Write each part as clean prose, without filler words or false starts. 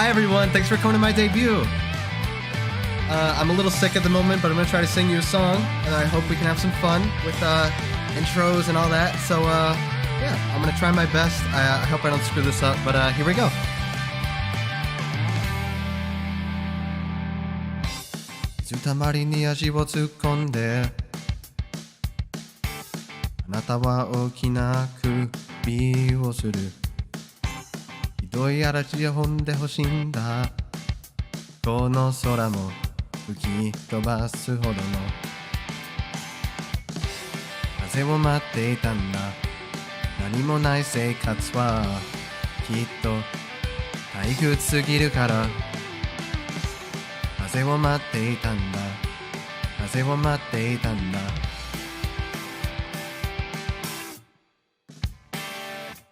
Hi everyone, thanks for coming to my debut. I'm a little sick at the moment, but I'm gonna try to sing you a song, and I hope we can have some fun with intros and all that. So yeah, I'm gonna try my best. I hope I don't screw this up, but here we go. 水たまりに足を突っ込んであなたは大きな首をするひどい嵐を踏んでほしいんだこの空も吹き飛ばすほどの風を待っていたんだ何もない生活はきっと退屈すぎるから風を待っていたんだ風を待っていたんだ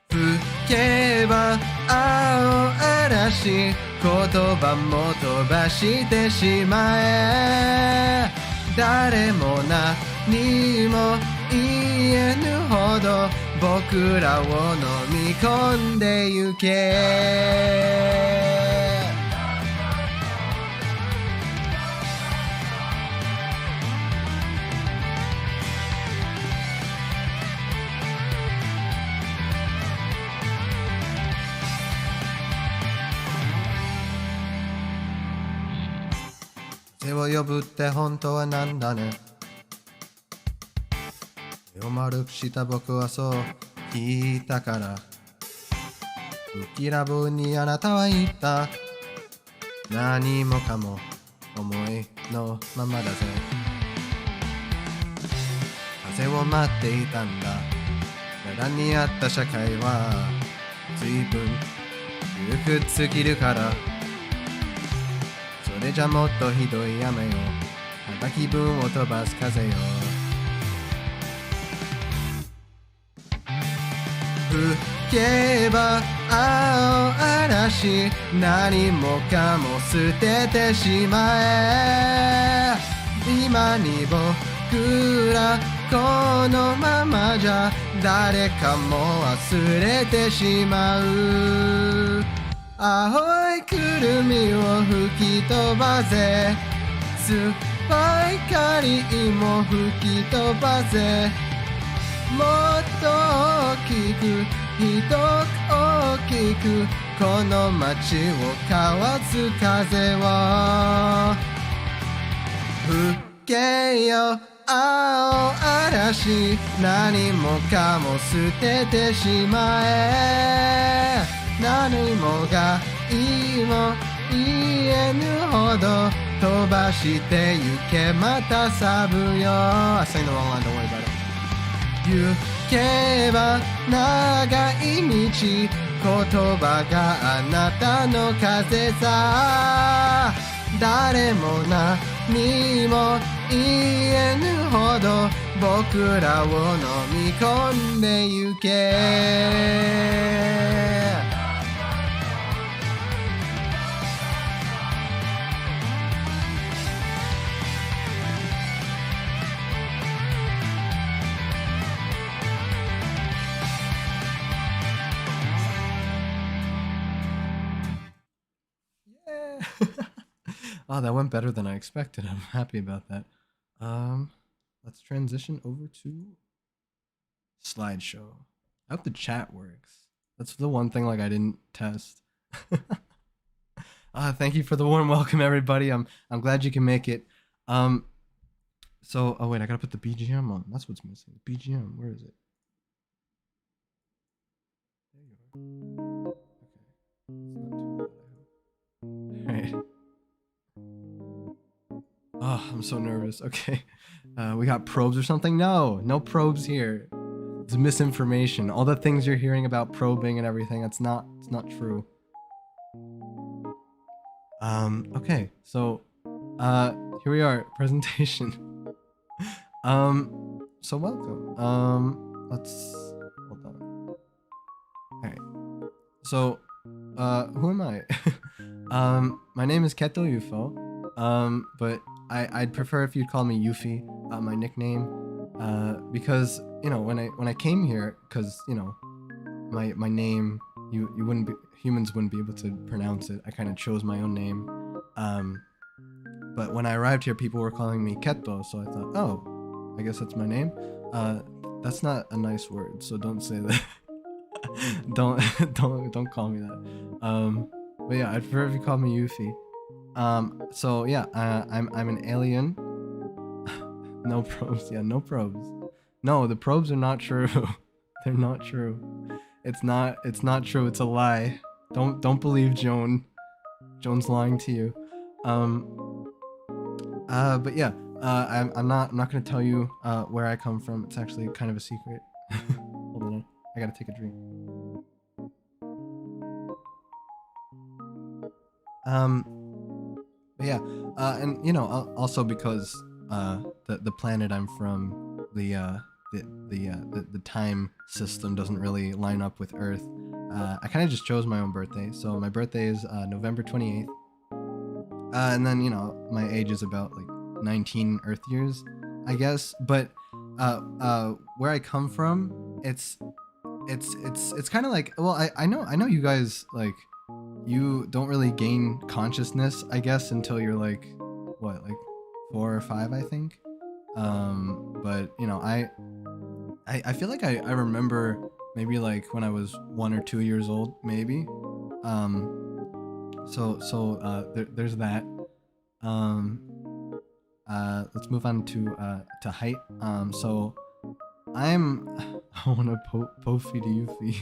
吹けば青嵐言葉も飛ばしてしまえ誰も何も言えぬほど僕らを飲み込んでゆけ手を呼ぶって本当はなんだね手を丸くした僕はそう聞いたから浮きラブにあなたは言った何もかも思いのままだぜ風を待っていたんだ柄にあった社会は随分窮屈すぎるからそれじゃもっとひどい雨よただ気分を飛ばす風よ吹けば青嵐何もかも捨ててしまえ今に僕らこのままじゃ誰かも忘れてしまう青いくるみを吹き飛ばぜ酸っぱい光も吹き飛ばぜもっと大きくひどく大きくこの街をかわす風を吹けよ青嵐何もかも捨ててしまえ何もがいいも言えぬほど飛ばしてゆけまたサブよ I sang the wrong line, don't worry about it 行けば長い道言葉があなたの風さ誰も何も言えぬほど僕らを飲み込んでゆけOh, that went better than I expected. I'm happy about that. Let's transition over to slideshow. I hope the chat works. That's the one thing like I didn't test. Thank you for the warm welcome, everybody. I'm glad you can make it. So oh wait, I gotta put the BGM on. That's what's missing. BGM, where is it? There you are. Okay. It's not too loud, I hope. Alright. Oh, I'm so nervous. Okay. We got probes or something? No probes here. It's misinformation. All the things you're hearing about probing and everything, it's not true. Okay, so here we are, presentation. So welcome. Let's hold on. Alright. So who am I? My name is Keto Yufou. But I'd prefer if you'd call me Yuffie, my nickname, because you know when I came here, because you know my name you wouldn't humans wouldn't be able to pronounce it. I kind of chose my own name. But when I arrived here, people were calling me Keto, so I thought, oh, I guess that's my name. That's not a nice word, so don't say that. don't call me that. But yeah, I'd prefer if you call me Yuffie. So yeah, I'm an alien. No probes. Yeah, no probes. No, the probes are not true. They're not true. It's not true. It's a lie. Don't believe Joan. Joan's lying to you. But yeah, I'm not gonna tell you where I come from. It's actually kind of a secret. Hold on, I gotta take a drink. But yeah, and you know, also because the planet I'm from, the time system doesn't really line up with Earth. I kind of just chose my own birthday. So my birthday is November 28th. And then, you know, my age is about like 19 Earth years, I guess. But where I come from, it's kind of like, well, I know you guys, like, you don't really gain consciousness, I guess, until you're like, what, like 4 or 5, I think. But you know, I feel like I remember maybe like when I was 1 or 2 years old, maybe. There's that. Let's move on to height. So I want to Pofi to Yuffie.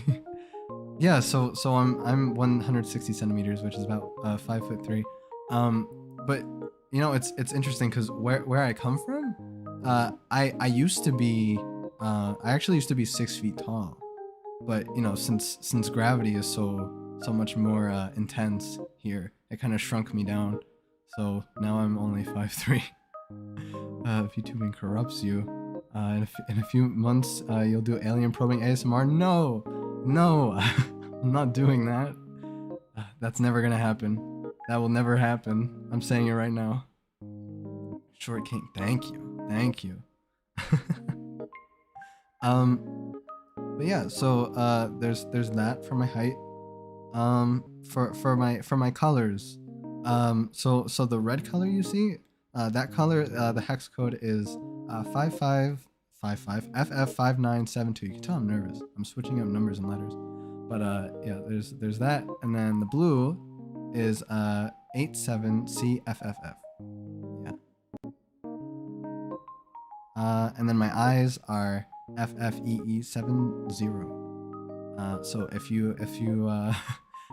Yeah, so I'm 160 centimeters, which is about 5'3". But you know, it's interesting because where I come from, I used to be I actually used to be 6 feet tall, but you know, since gravity is so much more intense here, it kind of shrunk me down. So now I'm only 5'3". VTubing corrupts you. In a few months, you'll do alien probing ASMR. No, I'm not doing that. That's never gonna happen. That will never happen. I'm saying it right now. Short King, thank you. But yeah, so there's that for my height. For my colors. So the red color you see, that color, the hex code is 5555 FF5972. You can tell I'm nervous. I'm switching up numbers and letters. But yeah, there's that, and then the blue is 87CFFF. Yeah. And then my eyes are FFEE70. So if you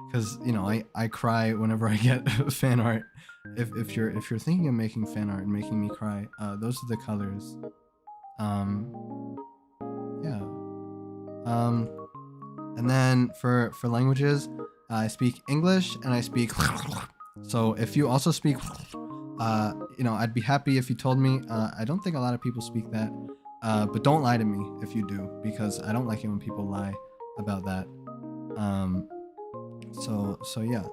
because you know, I cry whenever I get fan art. If you're thinking of making fan art and making me cry, those are the colors. Yeah. And then for languages, I speak English and I speak. So if you also speak, you know, I'd be happy if you told me. I don't think a lot of people speak that, but don't lie to me if you do, because I don't like it when people lie about that. So yeah.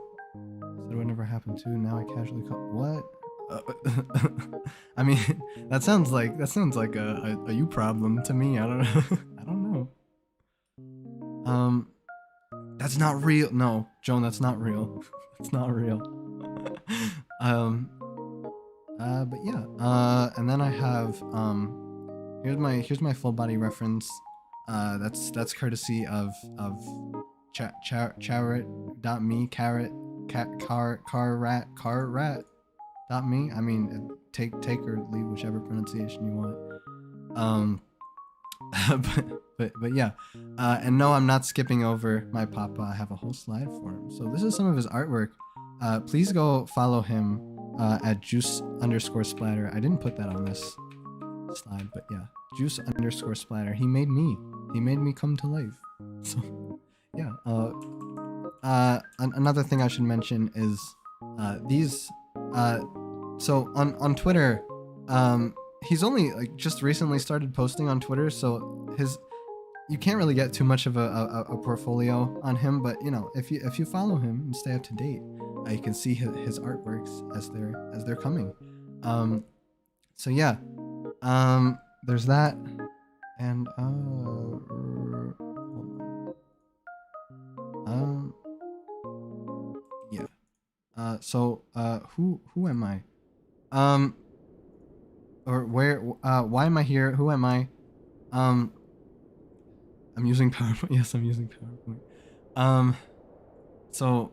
That would never happen to. Now I casually call what? I mean, that sounds like a you problem to me. I don't know. I don't know. That's not real. No, Joan, that's not real. It's not real. But yeah. And then I have here's my full body reference. That's courtesy of Charit.me, carrat.me. I mean, take or leave whichever pronunciation you want. But yeah. And no, I'm not skipping over my papa. I have a whole slide for him. So this is some of his artwork. Please go follow him at juice_splatter. I didn't put that on this slide, but yeah, juice_splatter. He made me come to life. So yeah. Another thing I should mention is these. So on Twitter, he's only like just recently started posting on Twitter, so you can't really get too much of a portfolio on him. But you know, if you follow him and stay up to date, you can see his artworks as they're coming. So yeah, there's that, and Who am I? Um, or where? Why am I here? Who am I? Um, I'm using PowerPoint. Yes, I'm using PowerPoint. Um, so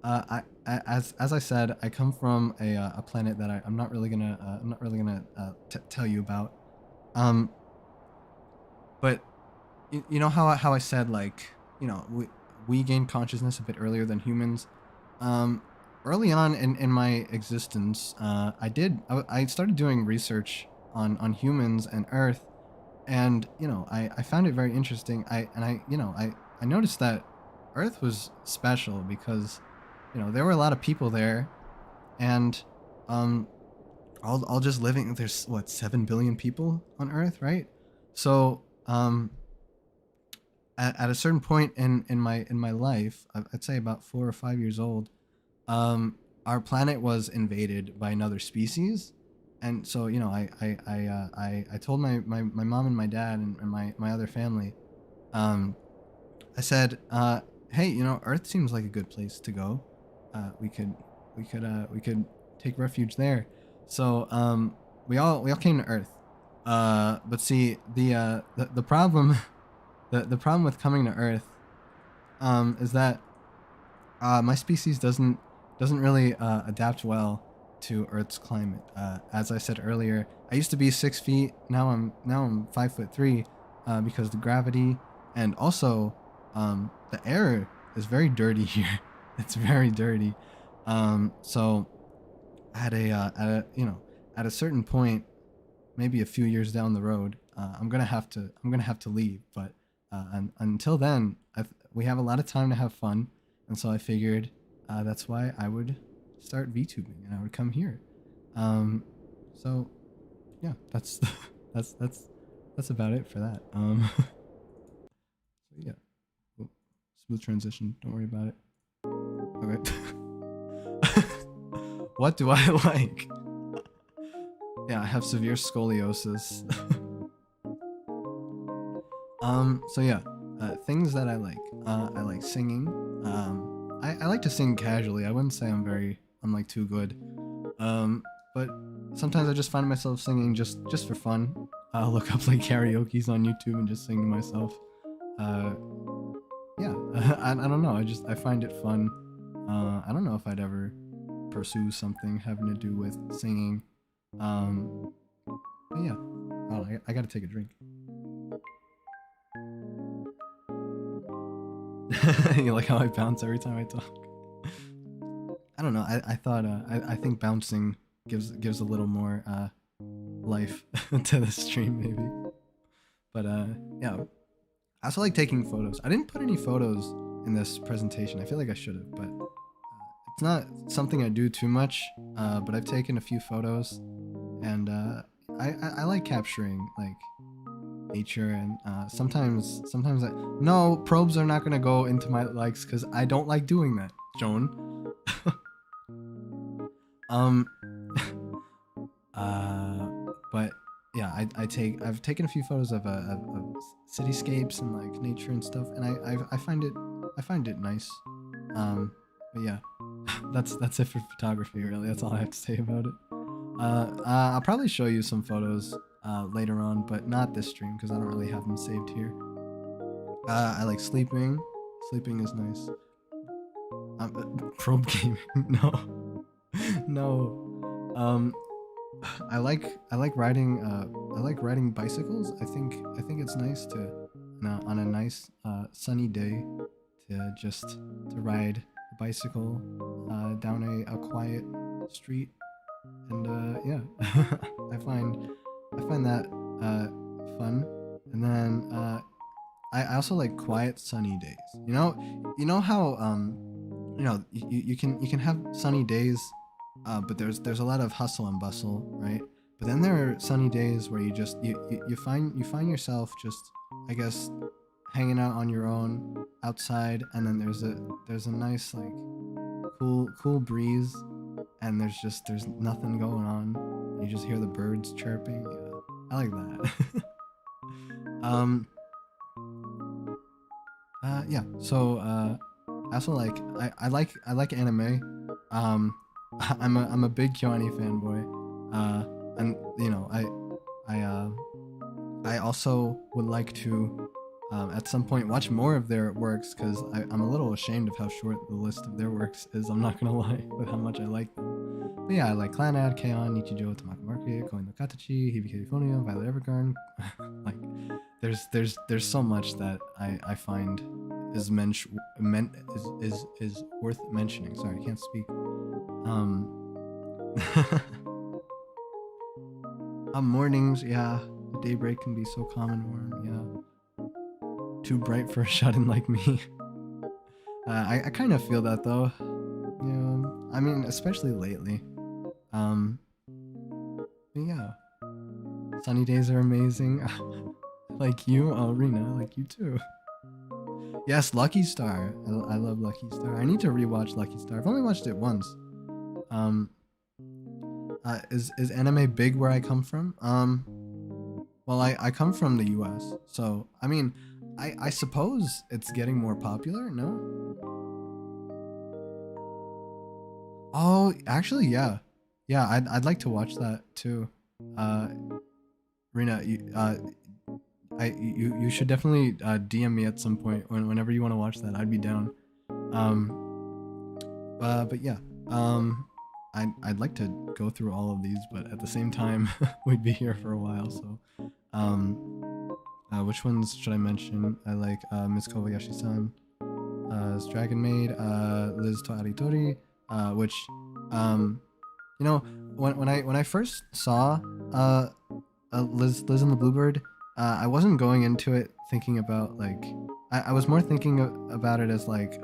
as I said, I come from a planet that I'm not really gonna tell you about. Um, but you know how I said, like, we gain consciousness a bit earlier than humans. Um, Early on in my existence, I started doing research on humans and Earth, and I found it very interesting. I noticed that Earth was special because there were a lot of people there, and um all just living. There's what, 7 billion people on Earth, right? So at a certain point in my life, I'd say about 4 or 5 years old, our planet was invaded by another species. And so I told my mom and my dad and my other family. I said, hey, Earth seems like a good place to go. We could take refuge there. So we all came to Earth. But see, the problem the problem with coming to Earth is that my species doesn't really adapt well to Earth's climate. As I said earlier, I used to be 6 feet. Now I'm 5'3", because the gravity, and also the air is very dirty here. It's very dirty. So at a certain point, maybe a few years down the road, I'm gonna have to leave. But until then, we have a lot of time to have fun, and so I figured that's why I would start VTubing and I would come here. So yeah, that's that's about it for that. So yeah, oh, smooth transition. Don't worry about it. Okay. What do I like? Yeah, I have severe scoliosis. So yeah, things that I like. I like singing. I like to sing casually. I wouldn't say I'm like too good. But sometimes I just find myself singing just for fun. I'll look up like karaoke's on YouTube and just sing to myself. Yeah, I don't know. I find it fun. I don't know if I'd ever pursue something having to do with singing. But yeah, I gotta take a drink. You like how I bounce every time I talk? I don't know. I thought I think bouncing gives a little more life to the stream maybe. But yeah. I also like taking photos. I didn't put any photos in this presentation. I feel like I should have, but it's not something I do too much. But I've taken a few photos, and I like capturing like nature, and sometimes no, probes are not gonna go into my likes because I don't like doing that, Joan. But yeah, I've taken a few photos of cityscapes and like nature and stuff, and I find it nice. But yeah, that's it for photography. Really, that's all I have to say about it. I'll probably show you some photos later on, but not this stream because I don't really have them saved here. I like sleeping. Sleeping is nice. Probe gaming. No, no. I like riding. I like riding bicycles. I think it's nice to, on a nice sunny day, to ride a bicycle down a quiet street, and yeah, I find that fun. And then I also like quiet sunny days. You know how you can have sunny days, but there's a lot of hustle and bustle, right? But then there are sunny days where you find yourself just, I guess, hanging out on your own outside, and then there's a nice like cool breeze, and there's nothing going on. You just hear the birds chirping. Yeah, I like that. Yeah. So I also like I like anime. I'm a big KyoAni fanboy. And you know, I also would like to at some point watch more of their works, because I'm a little ashamed of how short the list of their works is. I'm not gonna lie with how much I like them. But yeah, I like Clannad, K-On!, Nichijou, Tamako Market, Koi no Katachi, Hibike Euphonium, Violet Evergarden. Like, there's so much that I find is is worth mentioning. Sorry, I can't speak. Mornings, yeah. Daybreak can be so calm and warm, yeah. Too bright for a shut-in like me. I kind of feel that though. Yeah, I mean, especially lately. But yeah. Sunny days are amazing. Like you, oh, Rena, like you too. Yes, Lucky Star. I love Lucky Star. I need to rewatch Lucky Star. I've only watched it once. Is anime big where I come from? Well, I come from the US, so I mean, I suppose it's getting more popular, no? Oh, actually, yeah. Yeah, I'd like to watch that too. Rena, you should definitely DM me at some point whenever you want to watch that. I'd be down. But yeah. I'd like to go through all of these, but at the same time, we'd be here for a while. So, which ones should I mention? I like Miss Kobayashi-san, Dragon Maid, Liz to Aritori, which, you know, when I first saw Liz and the Bluebird, I wasn't going into it thinking about like I was more thinking about it as like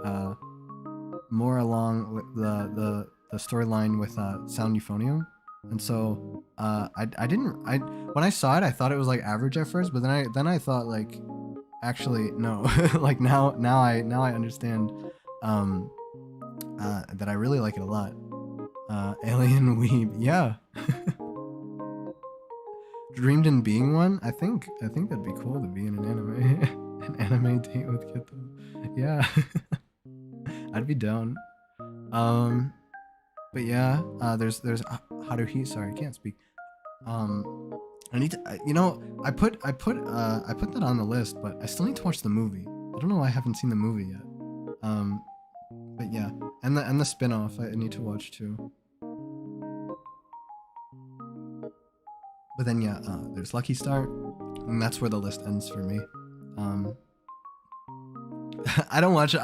more along with the storyline with Sound Euphonium, and so when I saw it, I thought it was like average at first, but then I thought like actually no, like now I understand that I really like it a lot. Alien Weeb, yeah. Dreamed in being one. I think that'd be cool to be in an anime, an anime date with Kito. Yeah, I'd be down. But yeah, there's Haruhi. Sorry, I can't speak. I need to. You know, I put that on the list, but I still need to watch the movie. I don't know why I haven't seen the movie yet. But yeah, and the spin-off I need to watch too. But then yeah, there's Lucky Star, and that's where the list ends for me. I don't watch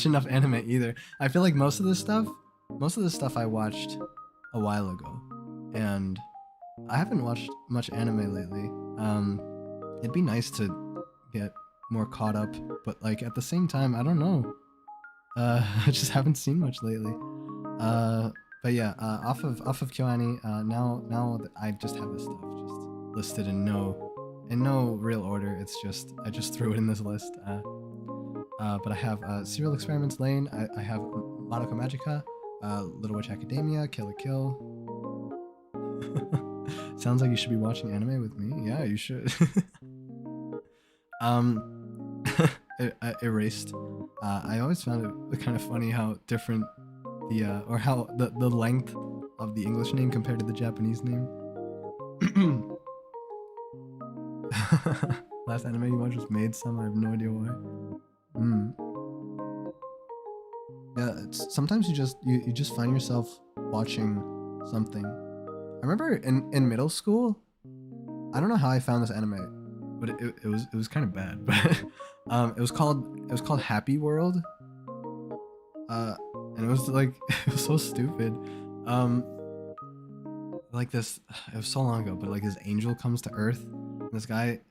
enough anime either. I feel like most of this stuff I watched a while ago, and I haven't watched much anime lately. It'd be nice to get more caught up, but like at the same time, I don't know. I just haven't seen much lately. But yeah, off of KyoAni, now that I just have this stuff just listed in no real order. It's just I just threw it in this list. But I have Serial Experiments Lane. I have Madoka Magica, Little Witch Academia, Kill la Kill. Sounds like you should be watching anime with me. Yeah, you should. Erased. I always found it kind of funny how different or how the length of the English name compared to the Japanese name. Last anime you watched was Maid Some. I have no idea why. Yeah, sometimes you just find yourself watching something. I remember in middle school, I don't know how I found this anime, but it was kind of bad. But it was called Happy World. And it was like it was so stupid. Like this, it was so long ago, but like this angel comes to Earth, and this guy,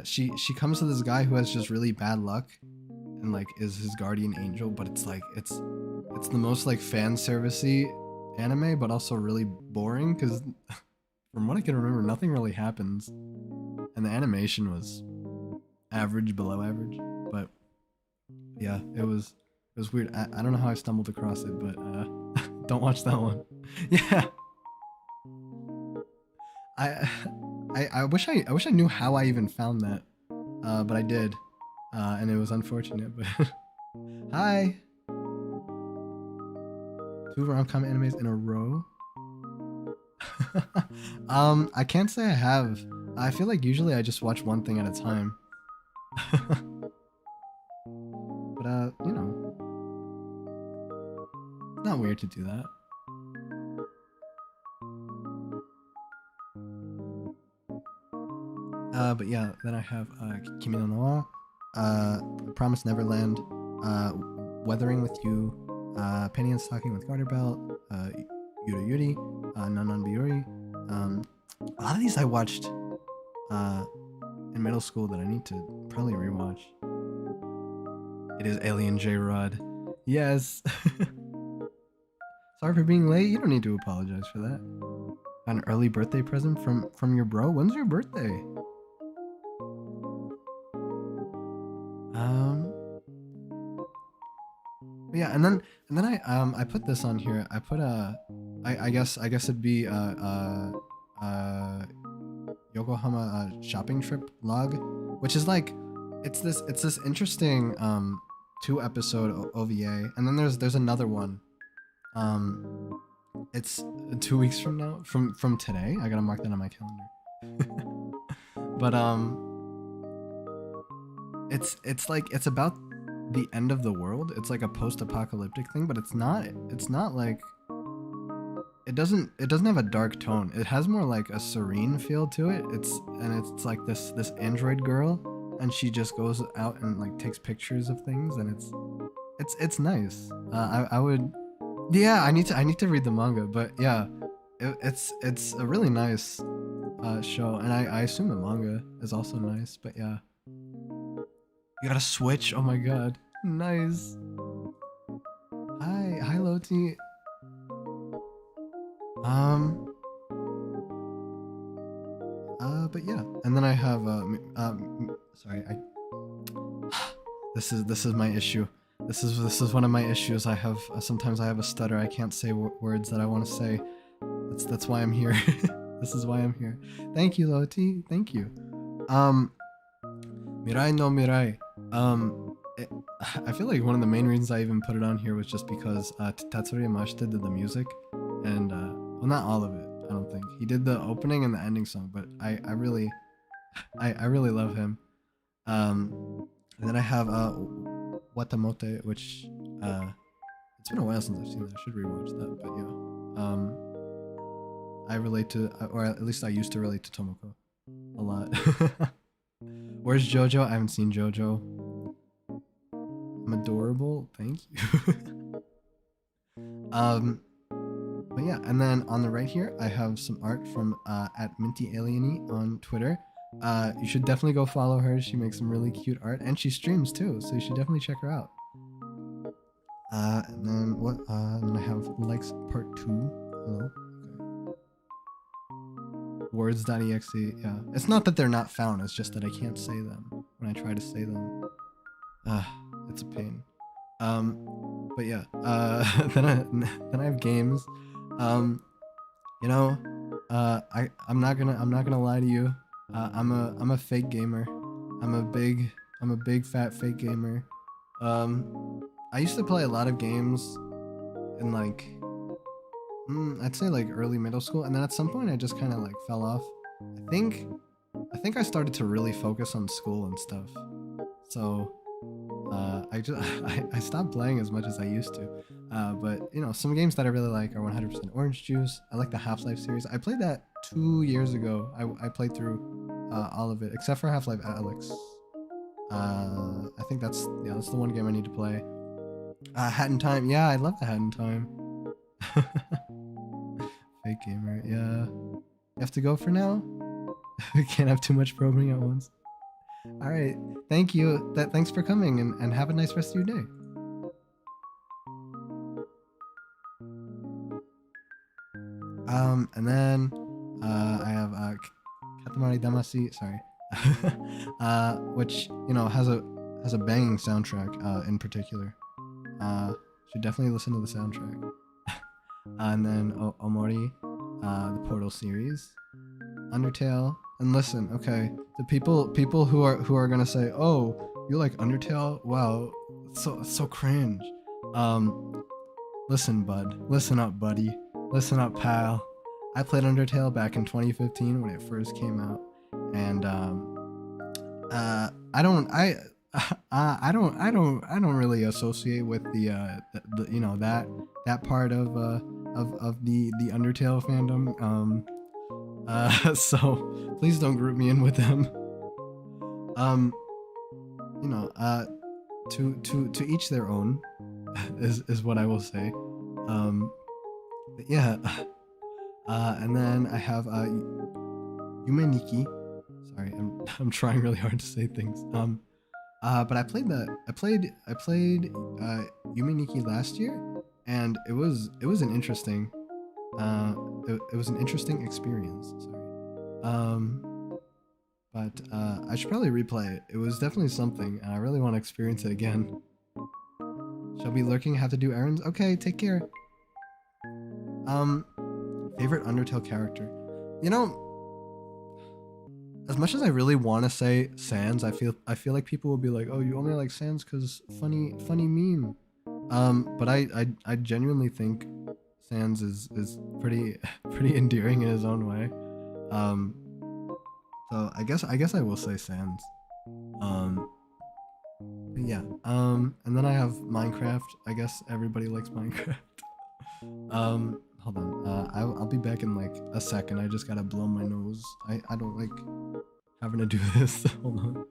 she comes to this guy who has just really bad luck, and like is his guardian angel. But it's like it's the most like fan servicey anime, but also really boring because from what I can remember, nothing really happens, and the animation was average, below average. But yeah, it was weird. I don't know how I stumbled across it, but don't watch that one. Yeah. I wish I knew how I even found that. But I did. And it was unfortunate, but hi. 2 rom-com animes in a row. I can't say I have. I feel like usually I just watch one thing at a time. But you know, it's not weird to do that. But yeah, then I have Kimi no Na wa, Promised Neverland, Weathering with You, Penny and Stocking with Garter Belt, Yuru Yuri, Nanan Biori. A lot of these I watched in middle school that I need to probably rewatch. It is Alien J-Rod. Yes. Sorry for being late. You don't need to apologize for that. An early birthday present from your bro? When's your birthday? Yeah, and then I put this on here. I put I guess it'd be Yokohama shopping trip log, which is like it's this interesting 2-episode OVA, and then there's another one. It's 2 weeks from now, from today. I gotta mark that on my calendar. But it's like it's about the end of the world. It's like a post-apocalyptic thing, but it's not like it doesn't have a dark tone. It has more like a serene feel to it. It's like this android girl, and she just goes out and like takes pictures of things, and it's nice. I would, yeah, I need to read the manga, but yeah, it's a really nice show, and I assume the manga is also nice. But yeah, you got a Switch. Oh my god, nice. Hi Loti. But yeah, and then I have sorry, this is my issue. This is one of my issues. I have sometimes I have a stutter. I can't say words that I want to say. That's why I'm here. This is why I'm here. Thank you, Loti. Thank you. Mirai no Mirai. I feel like one of the main reasons I even put it on here was just because Tatsuri Yamashita did the music, and well, not all of it. I don't think he did the opening and the ending song, but I really love him. And then I have Watamote, which it's been a while since I've seen that. I should rewatch that, but yeah, I relate to, or at least I used to relate to Tomoko a lot. Where's JoJo? I haven't seen JoJo. I'm adorable. Thank you. But yeah, and then on the right here, I have some art from at Minty Alieny on Twitter. You should definitely go follow her. She makes some really cute art, and she streams too, so you should definitely check her out. And then what? And then I have likes part 2. Hello. Okay. Words.exe. Yeah, it's not that they're not found. It's just that I can't say them when I try to say them. It's a pain. But yeah. Then I have games. You know, I'm not gonna lie to you. I'm a fake gamer. I'm a big fat fake gamer. I used to play a lot of games in like I'd say like early middle school, and then at some point I just kind of like fell off. I think I started to really focus on school and stuff. So I stopped playing as much as I used to. But you know, some games that I really like are 100% Orange Juice. I like the Half-Life series. I played that 2 years ago. I played through all of it except for Half-Life Alyx. I think that's the one game I need to play. Hat in Time. Yeah, I love the Hat in Time. Fake gamer. Yeah. You have to go for now? We can't have too much probing at once. All right. Thank you. Thanks for coming, and have a nice rest of your day. And then I have Katamari Damacy, sorry. Which, you know, has a banging soundtrack in particular. Should definitely listen to the soundtrack. And then Omori, the Portal series, Undertale, and listen, okay, the people who are gonna say, oh, you like Undertale? Wow, it's so cringe. listen, bud. Listen up, buddy. Listen up, pal. I played Undertale back in 2015 when it first came out, and I don't really associate with the you know, that part of the Undertale fandom. So please don't group me in with them. You know, to each their own, is what I will say. But yeah. And then I have Yumeniki. Sorry, I'm trying really hard to say things. But I played Yumeniki last year, and it was an interesting it was an interesting experience. Sorry. But I should probably replay it. It was definitely something, and I really want to experience it again. Shall be lurking, have to do errands? Okay, take care. Favorite Undertale character? You know, as much as I really want to say Sans, I feel like people will be like, "Oh, you only like Sans because funny meme." But I genuinely think Sans is pretty endearing in his own way. So I guess I will say Sans. But yeah. And then I have Minecraft. I guess everybody likes Minecraft. Hold on. I'll be back in like a second. I just gotta blow my nose. I don't like having to do this. Hold on.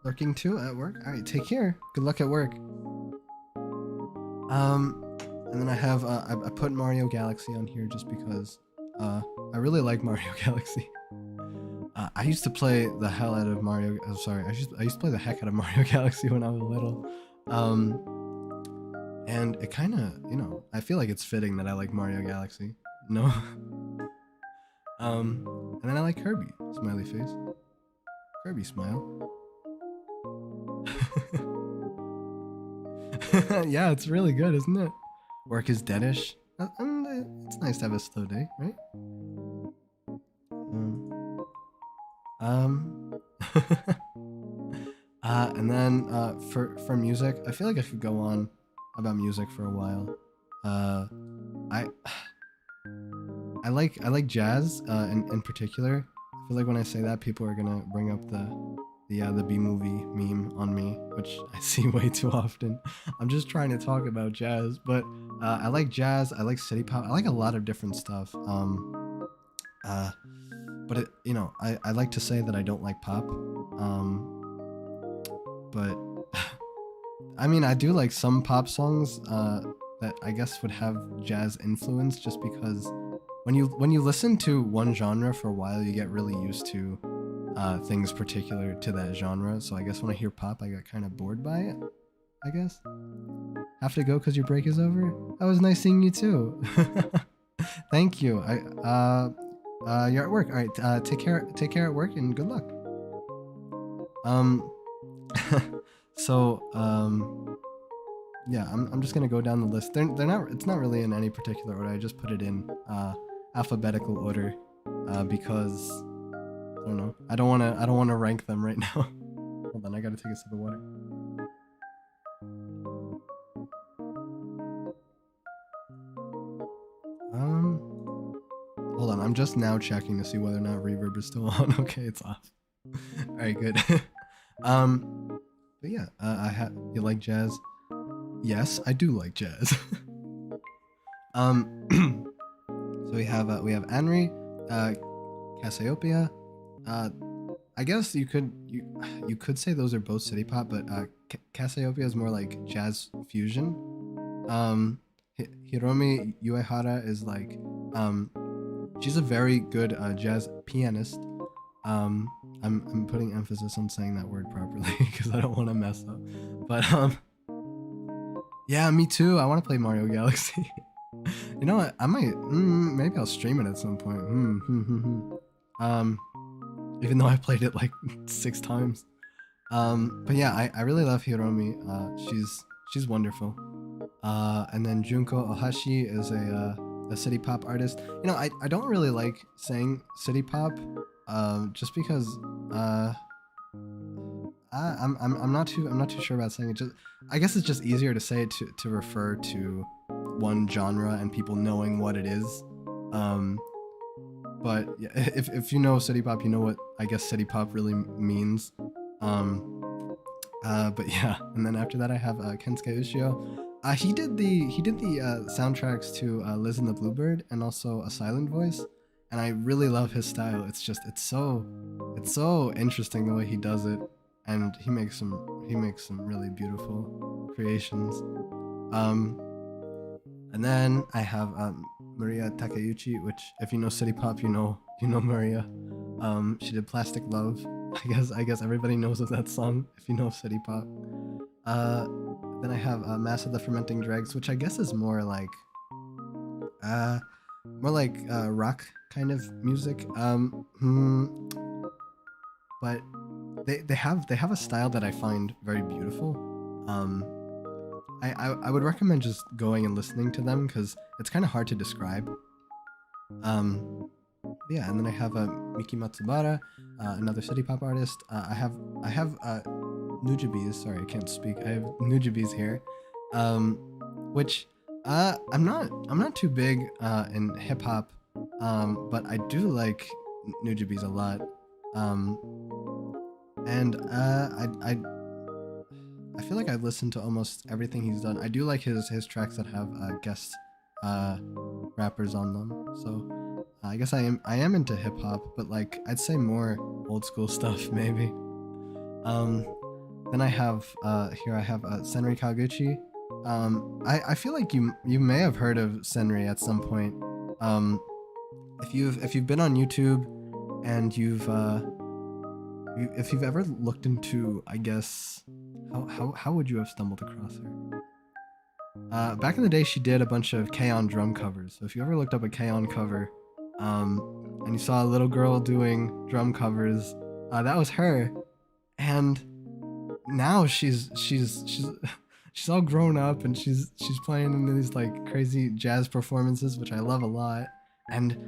Lurking too at work? Alright, take care. Good luck at work. And then I have, I put Mario Galaxy on here just because, I really like Mario Galaxy. I used to play the hell out of Mario, I used to play the heck out of Mario Galaxy when I was little. And it kinda, you know, I feel like it's fitting that I like Mario Galaxy. No? And then I like Kirby, smiley face. Kirby smile. Yeah, it's really good, isn't it? Work is deadish. It's nice to have a slow day, right? And then for music, I feel like I could go on about music for a while. I like jazz in particular. I feel like when I say that, people are gonna bring up the B-movie meme on me, which I see way too often. I'm just trying to talk about jazz, but I like jazz, I like city pop, I like a lot of different stuff. But it, you know, I like to say that I don't like pop. But I mean, I do like some pop songs that I guess would have jazz influence, just because when you listen to one genre for a while, you get really used to things particular to that genre. So I guess when I hear pop, I got kind of bored by it, I guess. Have to go because your break is over? That was nice seeing you too. Thank you. You're at work. All right, take care at work and good luck. Yeah, I'm just gonna go down the list. They're not, it's not really in any particular order. I just put it in alphabetical order because I don't know. I don't wanna rank them right now. Hold on, I gotta take a sip of water. Hold on, I'm just now checking to see whether or not reverb is still on. Okay, it's off. Alright, good. But yeah, you like jazz? Yes, I do like jazz. So we have Anri, Cassiopeia. I guess you could say those are both city pop, but Cassiopeia is more like jazz fusion. Hiromi Uehara is like she's a very good jazz pianist. I'm putting emphasis on saying that word properly because I don't want to mess up. But yeah, me too. I want to play Mario Galaxy. You know what? I might maybe I'll stream it at some point. Even though I played it like 6 times. But yeah, I really love Hiromi. she's wonderful. And then Junko Ohashi is a city pop artist. You know, I don't really like saying city pop, just because I'm not too sure about saying it. Just I guess it's just easier to say it to refer to one genre and people knowing what it is. But yeah, if you know city pop, you know what I guess city pop really means. But yeah, and then after that I have Kensuke Ushio. He did the soundtracks to Liz and the Bluebird and also A Silent Voice, and I really love his style. It's so interesting the way he does it, and he makes some really beautiful creations. And then I have Maria Takeuchi, which if you know city pop, you know Maria. She did Plastic Love. I guess everybody knows of that song if you know city pop. Then I have Mass of the Fermenting Dregs, which I guess is more like rock kind of music. But they have a style that I find very beautiful. I would recommend just going and listening to them because it's kind of hard to describe. Yeah, and then I have Miki Matsubara, another city pop artist. I have Nujabes. Sorry, I can't speak. I have Nujabes here, which I'm not too big in hip hop, but I do like Nujabes a lot. And I feel like I've listened to almost everything he's done. I do like his tracks that have guest rappers on them. So I guess I am into hip hop, but like I'd say more old school stuff maybe. Then I have Senri Kawaguchi. I feel like you may have heard of Senri at some point. If you've been on YouTube and if you've ever looked into, I guess, how would you have stumbled across her? Back in the day, she did a bunch of K-On! Drum covers. So if you ever looked up a K-On! Cover, and you saw a little girl doing drum covers, that was her. And now she's all grown up and she's playing in these like crazy jazz performances, which I love a lot. And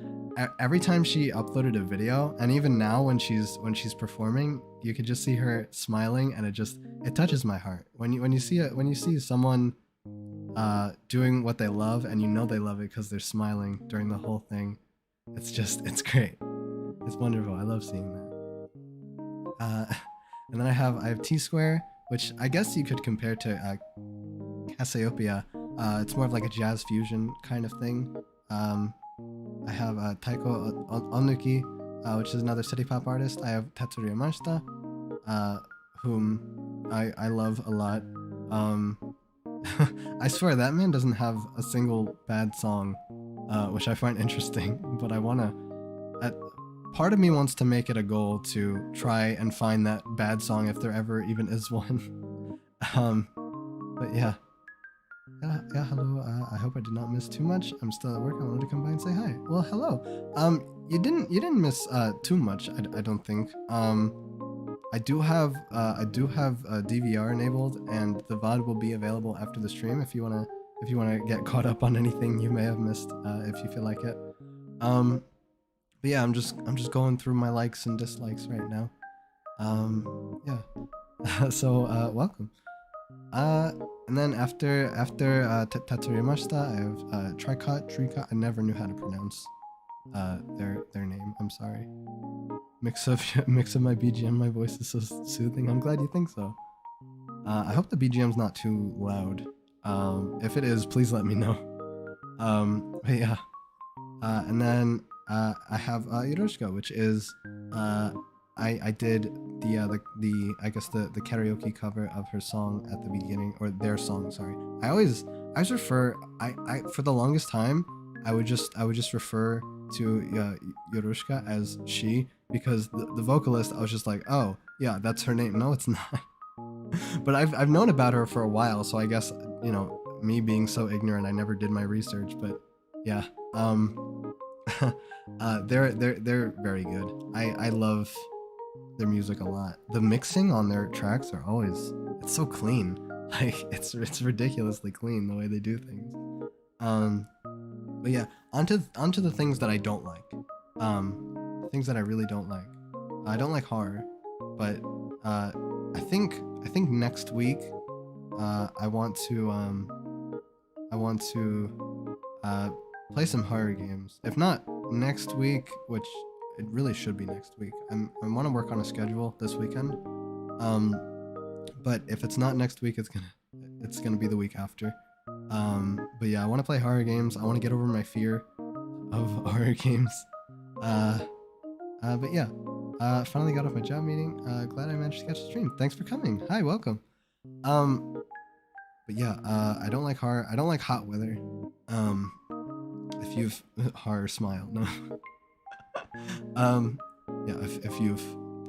every time she uploaded a video, and even now when she's performing, you could just see her smiling, and it touches my heart. When you see someone doing what they love, and you know they love it because they're smiling during the whole thing, it's great. It's wonderful. I love seeing that. And then I have T-Square, which I guess you could compare to Cassiopeia. It's more of like a jazz fusion kind of thing. I have Taiko Onuki, which is another city pop artist. I have Tatsuri Yamashita, whom I love a lot. I swear that man doesn't have a single bad song, which I find interesting, but part of me wants to make it a goal to try and find that bad song if there ever even is one. But yeah, hello. I hope I did not miss too much. I'm still at work. I wanted to come by and say hi. Well, hello. You didn't miss too much. I don't think. I do have DVR enabled, and the VOD will be available after the stream if you wanna get caught up on anything you may have missed, if you feel like it. But yeah, I'm just going through my likes and dislikes right now. Yeah. So welcome. And then after Tatsuri Yamashita, I have Trika. I never knew how to pronounce their name. I'm sorry. Mix of my BGM. My voice is so soothing. I'm glad you think so. I hope the BGM's not too loud. If it is, please let me know. But yeah. And then I have Hiroshika, which is I did the I guess the karaoke cover of her song at the beginning, or their song, sorry. I always refer I for the longest time I would just refer to Yorushika as she, because the vocalist, I was just like, oh yeah, that's her name. No, it's not. But I've known about her for a while, so I guess, you know, me being so ignorant, I never did my research. But yeah, they're very good. I love their music a lot. The mixing on their tracks are always, it's so clean. Like it's ridiculously clean the way they do things. But yeah, onto the things that I don't like. Things that I really don't like. I don't like horror, but I think next week I want to play some horror games. If not next week, which it really should be next week. I want to work on a schedule this weekend. But if it's not next week, it's gonna be the week after. But yeah, I want to play horror games. I want to get over my fear of horror games. But yeah, finally got off my job meeting. Glad I managed to catch the stream. Thanks for coming. Hi, welcome. But yeah, I don't like horror. I don't like hot weather. If you've horror smile, no. Yeah,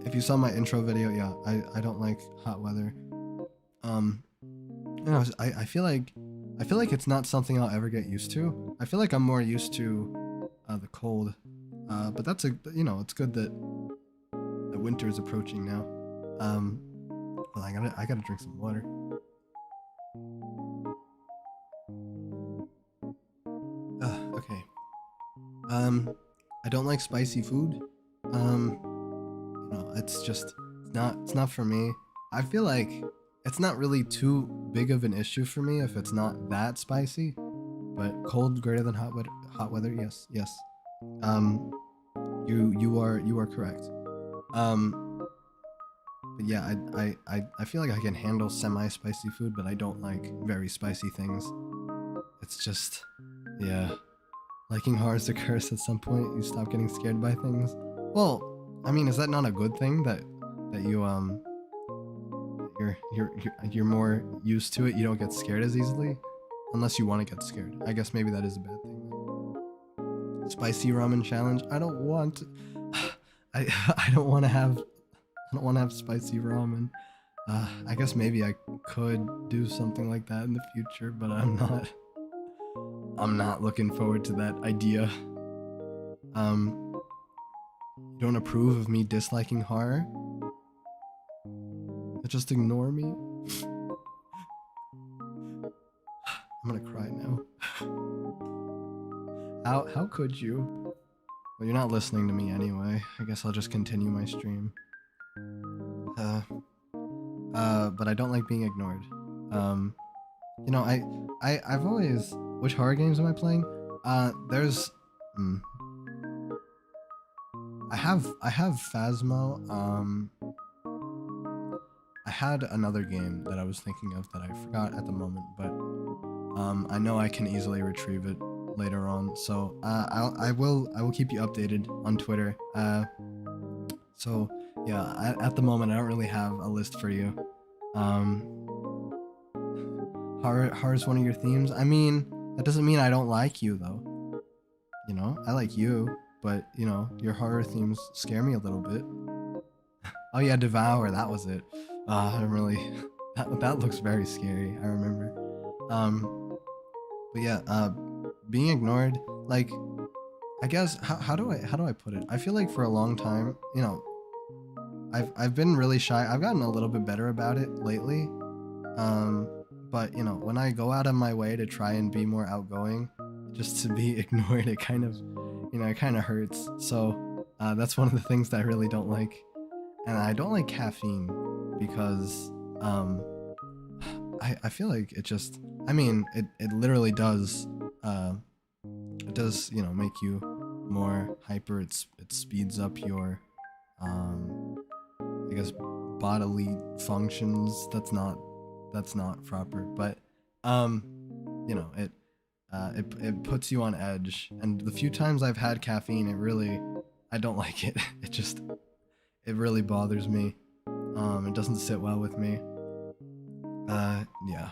if you saw my intro video, yeah, I don't like hot weather. You know, I feel like it's not something I'll ever get used to. I feel like I'm more used to the cold. But that's it's good that the winter is approaching now. Well, I gotta drink some water. Okay. I don't like spicy food. It's not for me. I feel like it's not really too big of an issue for me if it's not that spicy, but cold greater than hot weather, yes. You are correct. But yeah, I feel like I can handle semi-spicy food, but I don't like very spicy things. It's just, yeah. Liking horror is a curse. At some point, you stop getting scared by things. Well, I mean, is that not a good thing that you you're more used to it? You don't get scared as easily, unless you want to get scared. I guess maybe that is a bad thing. Spicy ramen challenge. I don't want. I don't want to have spicy ramen. I guess maybe I could do something like that in the future, but I'm not looking forward to that idea. You don't approve of me disliking horror? Just ignore me? I'm gonna cry now. How could you? Well, you're not listening to me anyway. I guess I'll just continue my stream. But I don't like being ignored. You know, I've always... Which horror games am I playing? There's... I have Phasmo. I had another game that I was thinking of that I forgot at the moment, but I know I can easily retrieve it later on. So I will keep you updated on Twitter. So yeah, at the moment I don't really have a list for you. Horror is one of your themes. I mean, that doesn't mean I don't like you though. You know, I like you, but you know, your horror themes scare me a little bit. Oh yeah, Devour, that was it. I'm really that looks very scary, I remember. But yeah, being ignored, like, I guess how do I put it? I feel like for a long time, you know, I've been really shy. I've gotten a little bit better about it lately. But you know, when I go out of my way to try and be more outgoing, just to be ignored, it kind of, you know, it kind of hurts. So that's one of the things that I really don't like. And I don't like caffeine because I feel like it just, I mean, it literally does, it does, you know, make you more hyper. It speeds up your, I guess, bodily functions. That's not proper, but you know, it puts you on edge. And the few times I've had caffeine, I don't like it. It really bothers me. It doesn't sit well with me. Yeah.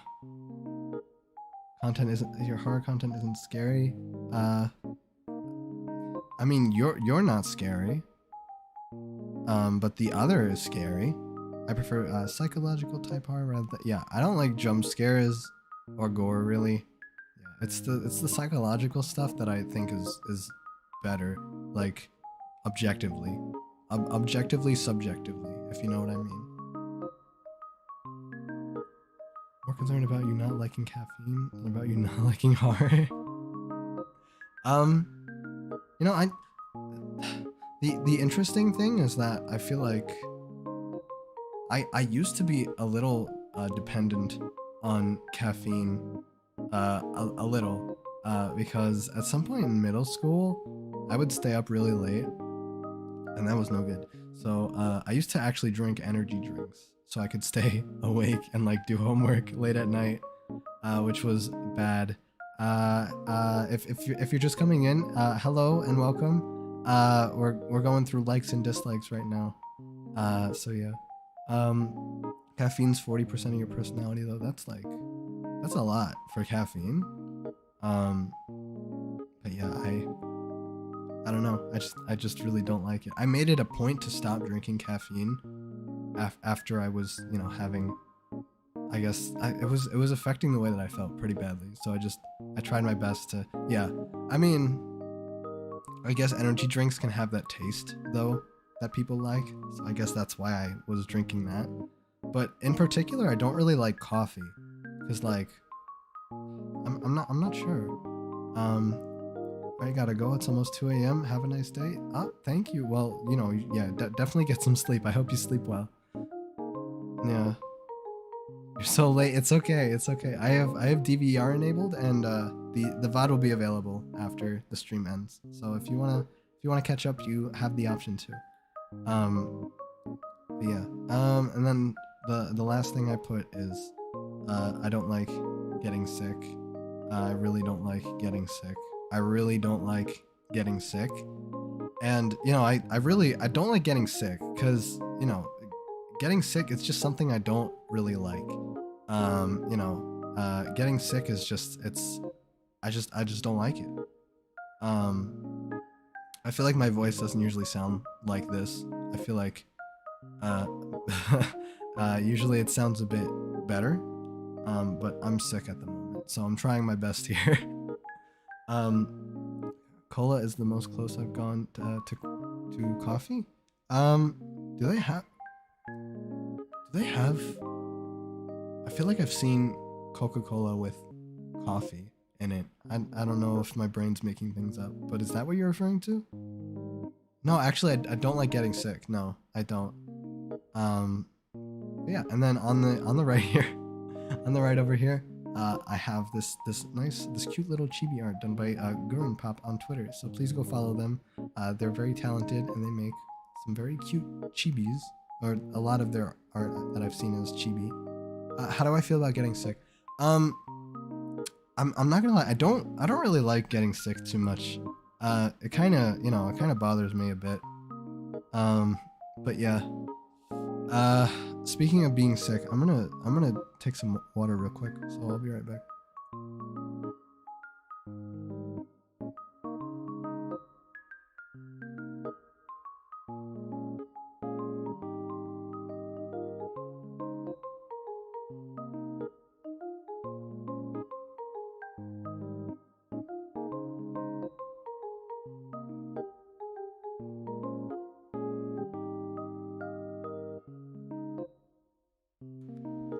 Your horror content isn't scary. I mean, you're not scary. But the other is scary. I prefer psychological type horror rather than, yeah, I don't like jump scares or gore really. Yeah, it's the psychological stuff that I think is better, like objectively. Objectively, subjectively, if you know what I mean. More concerned about you not liking caffeine than about you not liking horror. You know, the interesting thing is that I feel like I used to be a little dependent on caffeine, a little, because at some point in middle school, I would stay up really late, and that was no good. So I used to actually drink energy drinks so I could stay awake and like do homework late at night, which was bad. If you're just coming in, hello and welcome. We're going through likes and dislikes right now. So yeah. Caffeine's 40% of your personality though. That's a lot for caffeine. But yeah, I don't know. I just really don't like it. I made it a point to stop drinking caffeine after I was, you know, having, I guess it was affecting the way that I felt pretty badly. So I tried my best to, yeah. I mean, I guess energy drinks can have that taste though that people like. So I guess that's why I was drinking that. But in particular, I don't really like coffee, cause like, I'm not sure. I gotta go. It's almost 2 a.m. Have a nice day. Oh, thank you. Well, you know, yeah, definitely get some sleep. I hope you sleep well. Yeah. You're so late. It's okay. It's okay. I have DVR enabled, and the VOD will be available after the stream ends. So if you wanna catch up, you have the option to. But yeah. And then the last thing I put is I don't like getting sick. I really don't like getting sick. I really don't like getting sick. And you know, I don't like getting sick because, you know, getting sick, it's just something I don't really like. You know, getting sick is just, I just don't like it. I feel like my voice doesn't usually sound like this. I feel like usually it sounds a bit better, but I'm sick at the moment, so I'm trying my best here. Cola is the most close I've gone to coffee. Do they have? I feel like I've seen Coca-Cola with coffee in it. I don't know if my brain's making things up, but is that what you're referring to? No, actually, I don't like getting sick. No, I don't. Yeah, and then on the right here, on the right over here, I have this cute little chibi art done by Gooo and Pop on Twitter. So please go follow them. They're very talented and they make some very cute chibis, or a lot of their art that I've seen is chibi. How do I feel about getting sick? I'm not gonna lie, I don't really like getting sick too much. It kind of bothers me a bit. But yeah. Speaking of being sick, I'm gonna take some water real quick, so I'll be right back.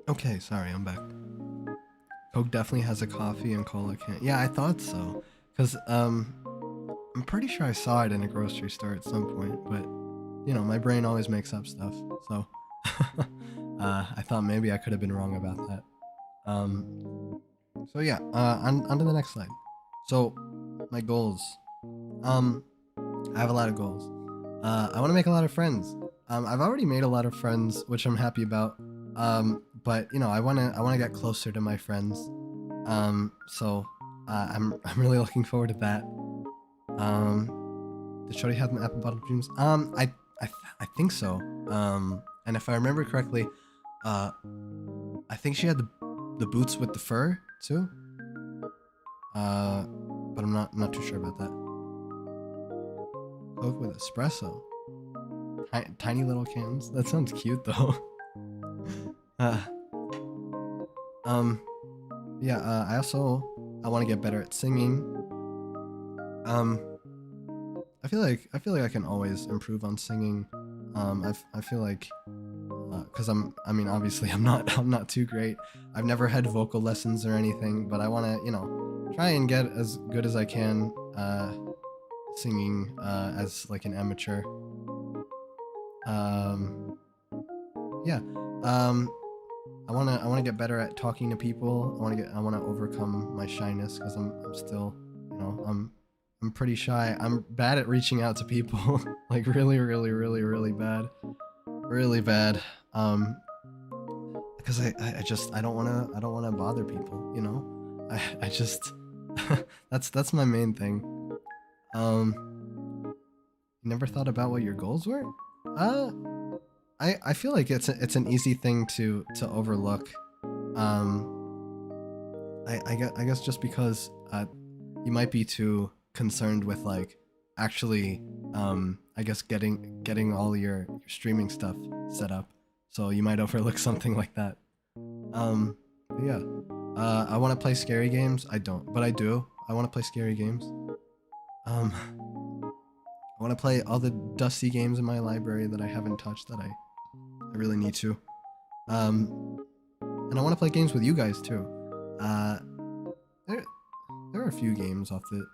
Okay, sorry, I'm back. Coke definitely has a coffee and cola can. Yeah, I thought so. Cause I'm pretty sure I saw it in a grocery store at some point, but you know, my brain always makes up stuff. So I thought maybe I could have been wrong about that. So yeah, on to the next slide. So my goals. I have a lot of goals. I want to make a lot of friends. I've already made a lot of friends, which I'm happy about. But you know, I wanna get closer to my friends. So I'm really looking forward to that. Did Shorty have an apple bottom dreams? I think so. And if I remember correctly, I think she had the boots with the fur too. But I'm not too sure about that. Coke with espresso. Tiny little cans. That sounds cute though. Yeah, I want to get better at singing. I feel like I can always improve on singing. I feel like because I mean, obviously I'm not too great. I've never had vocal lessons or anything, but I want to, you know, try and get as good as I can singing as like an amateur. Yeah. I wanna get better at talking to people. I wanna overcome my shyness because I'm still, you know, I'm pretty shy. I'm bad at reaching out to people, like really bad, really bad. Because I don't wanna bother people, you know. I just that's my main thing. You never thought about what your goals were? I feel like it's an easy thing to overlook. I guess just because you might be too concerned with like actually I guess getting all your streaming stuff set up, so you might overlook something like that. But yeah, I want to play scary games. I don't, but I do. I want to play scary games. I want to play all the dusty games in my library that I haven't touched that I really need to. And I want to play games with you guys too. There are a few games off the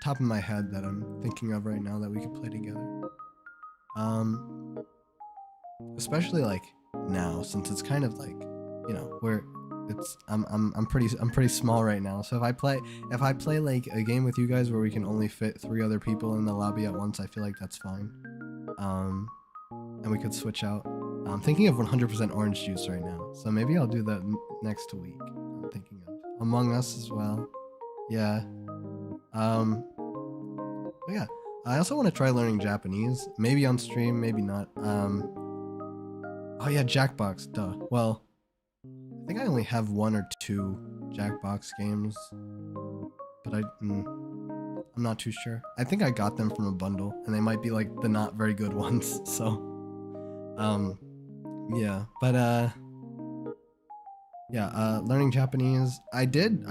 top of my head that I'm thinking of right now that we could play together. Especially like now, since it's kind of like, you know, where it's I'm pretty small right now. So if I play like a game with you guys where we can only fit 3 other people in the lobby at once, I feel like that's fine. And we could switch out. I'm thinking of 100% orange juice right now, so maybe I'll do that next week. I'm thinking of Among Us as well. Yeah. But yeah, I also want to try learning Japanese. Maybe on stream, maybe not. Oh yeah, Jackbox. Duh. Well, I think I only have 1 or 2 Jackbox games, but I'm not too sure. I think I got them from a bundle, and they might be like the not very good ones. So, yeah. But yeah. Learning Japanese. I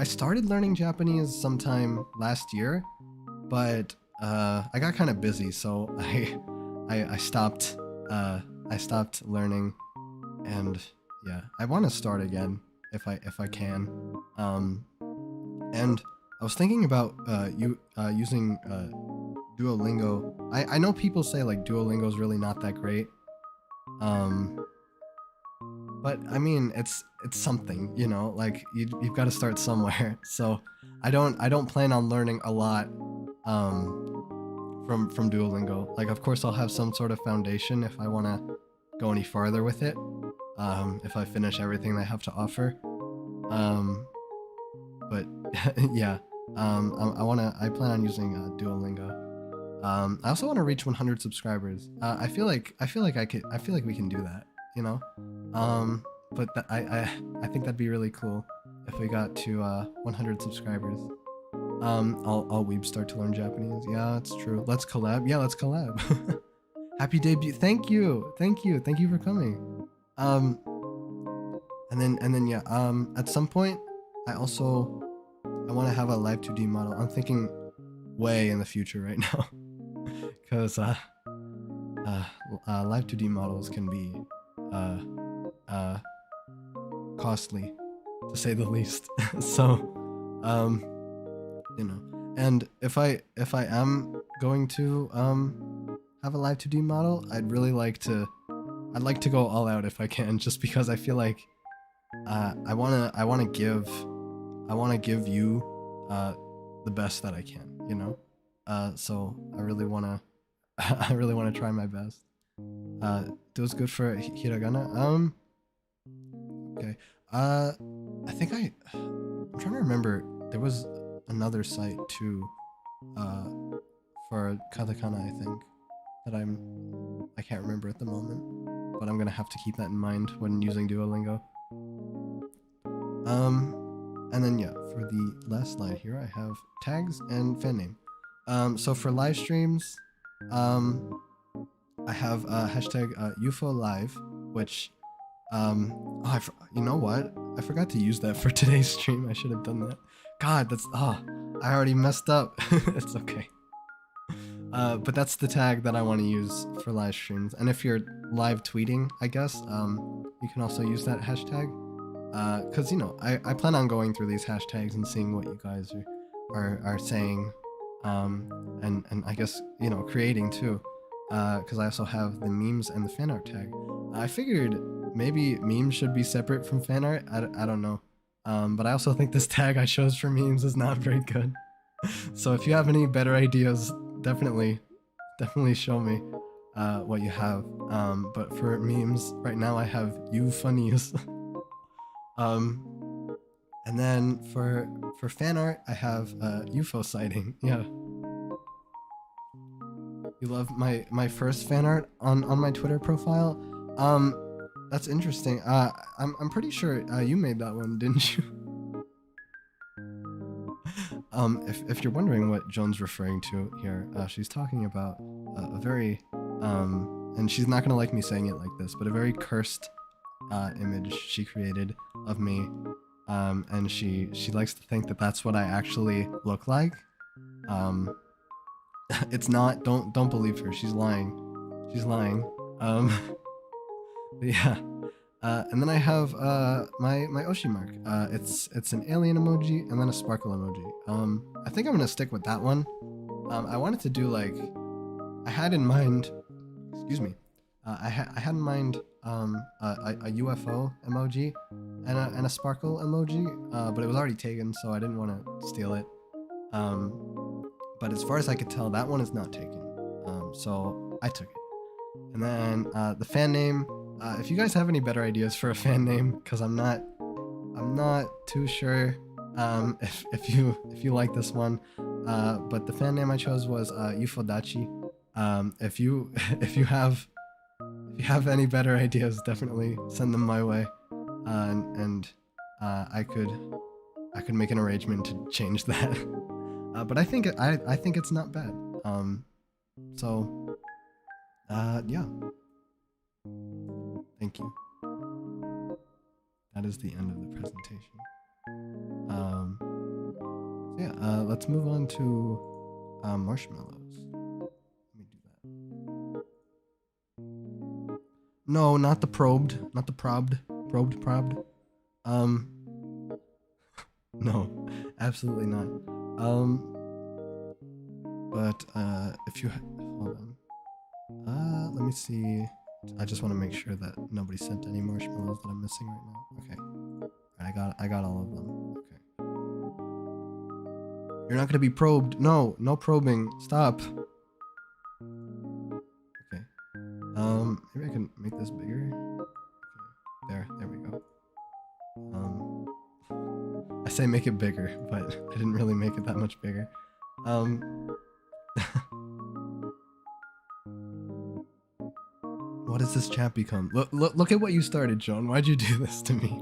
started learning Japanese sometime last year, but I got kind of busy, so I stopped. I stopped learning, and yeah, I want to start again if I can. And I was thinking about using Duolingo. I know people say like Duolingo is really not that great, but I mean it's something, you know. Like you've got to start somewhere. So I don't plan on learning a lot from Duolingo. Like of course I'll have some sort of foundation if I want to go any farther with it. If I finish everything they have to offer. But yeah. I plan on using Duolingo. I also want to reach 100 subscribers. I feel like we can do that, you know. But I think that'd be really cool if we got to 100 subscribers. I'll weeb start to learn Japanese. Yeah, that's true. Let's collab. Yeah, let's collab. Happy debut. Thank you for coming. And then yeah, at some point I want to have a live 2D model. I'm thinking way in the future right now, because live 2D models can be costly, to say the least. So you know, and if I am going to have a live 2D model, I'd like to go all out if I can, just because I feel like I wanna give you the best that I can, you know. So I really wanna try my best. It was good for hiragana. Okay. I think I'm trying to remember. There was another site too, for katakana, I think, that I can't remember at the moment, but I'm gonna have to keep that in mind when using Duolingo. And then yeah, for the last slide here, I have tags and fan name. So for live streams, I have hashtag Yufou live, which you know what? I forgot to use that for today's stream. I should have done that. God, I already messed up. It's okay. But that's the tag that I want to use for live streams. And if you're live tweeting, I guess, you can also use that hashtag. Cause you know, I plan on going through these hashtags and seeing what you guys are saying, and I guess, you know, creating too. Cause I also have the memes and the fan art tag. I figured maybe memes should be separate from fan art. I don't know. But I also think this tag I chose for memes is not very good. So if you have any better ideas, definitely show me what you have. But for memes, right now I have you funnies. And then for fan art, I have UFO sighting. Yeah. You love my first fan art on my Twitter profile? That's interesting. I'm pretty sure you made that one, didn't you? If you're wondering what Joan's referring to here, she's talking about a very and she's not gonna like me saying it like this, but a very cursed image she created of me, and she likes to think that that's what I actually look like. It's not. Don't believe her. She's lying. She's lying. But yeah. And then I have my Oshi mark. It's an alien emoji and then a sparkle emoji. I think I'm gonna stick with that one. I wanted to do like, I had in mind. Excuse me. I had in mind a UFO emoji and a sparkle emoji, but it was already taken, so I didn't want to steal it. But as far as I could tell, that one is not taken. So I took it. And then the fan name. If you guys have any better ideas for a fan name, because I'm not too sure if you like this one. But the fan name I chose was Yufodachi. If you have any better ideas, definitely send them my way, and I could make an arrangement to change that. But I think it's not bad. So yeah. Thank you. That is the end of the presentation. So yeah, let's move on to Marshmallows. Let me do that. No, not the probed, not the probed. No, absolutely not. But if you hold on, let me see. I just want to make sure that nobody sent any marshmallows that I'm missing right now. Okay, I got all of them. Okay. You're not gonna be probed. No probing. Stop. Okay. Maybe I can make this bigger. Okay. There we go. I say make it bigger, but I didn't really make it that much bigger. What has this chat become? Look at what you started, Joan. Why'd you do this to me?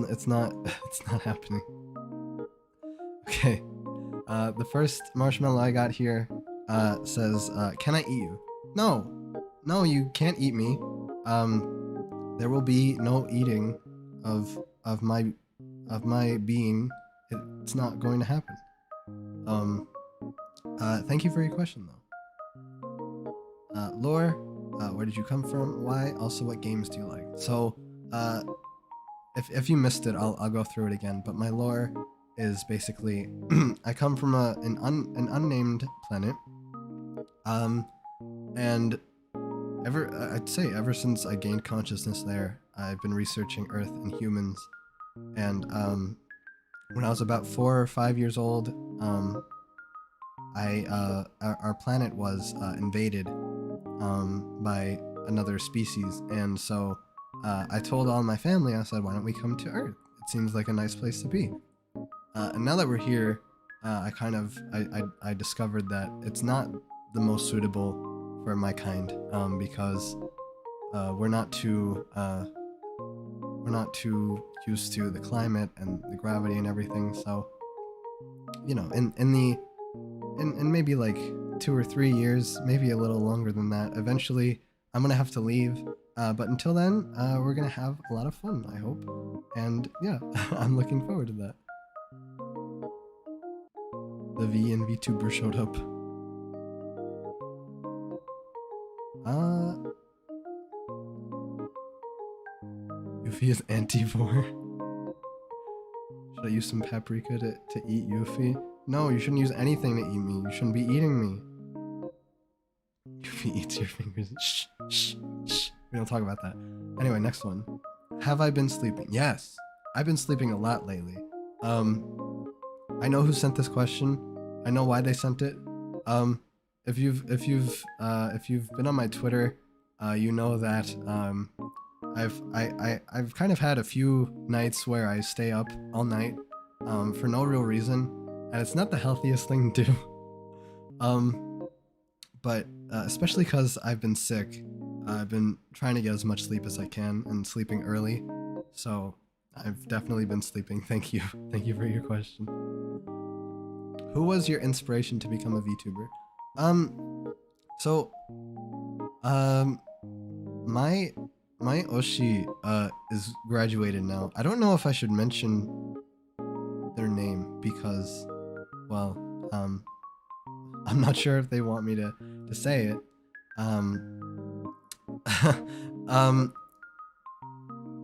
It's not happening. Okay. The first marshmallow I got here says, "Can I eat you?" No, you can't eat me. There will be no eating of my being. It's not going to happen. Thank you for your question, though. Lore, where did you come from? Why? Also, what games do you like? So, if you missed it, I'll go through it again. But my lore is basically, I come from an unnamed planet, and I'd say ever since I gained consciousness there, I've been researching Earth and humans. And when I was about 4 or 5 years old, our planet was invaded by another species, and so I told all my family, I said, why don't we come to Earth? It seems like a nice place to be. And now that we're here, I discovered that it's not the most suitable for my kind, because we're not too used to the climate and the gravity and everything. So, you know, in maybe like 2 or 3 years, maybe a little longer than that, eventually I'm gonna have to leave. But until then, we're gonna have a lot of fun, I hope. And yeah, I'm looking forward to that. The V and VTuber showed up. Yuffie is anti-vor. Should I use some paprika to eat Yuffie? No, you shouldn't use anything to eat me. You shouldn't be eating me. Yuffie eats your fingers. Shh, shh, shh. We don't talk about that. Anyway, next one. Have I been sleeping? Yes. I've been sleeping a lot lately. I know who sent this question. I know why they sent it. If you've been on my Twitter, you know that I've kind of had a few nights where I stay up all night for no real reason, and it's not the healthiest thing to do. But especially because I've been sick, I've been trying to get as much sleep as I can and sleeping early. So I've definitely been sleeping. Thank you for your question. Who was your inspiration to become a VTuber? My Oshi is graduated now. I don't know if I should mention their name because, well, I'm not sure if they want me to say it.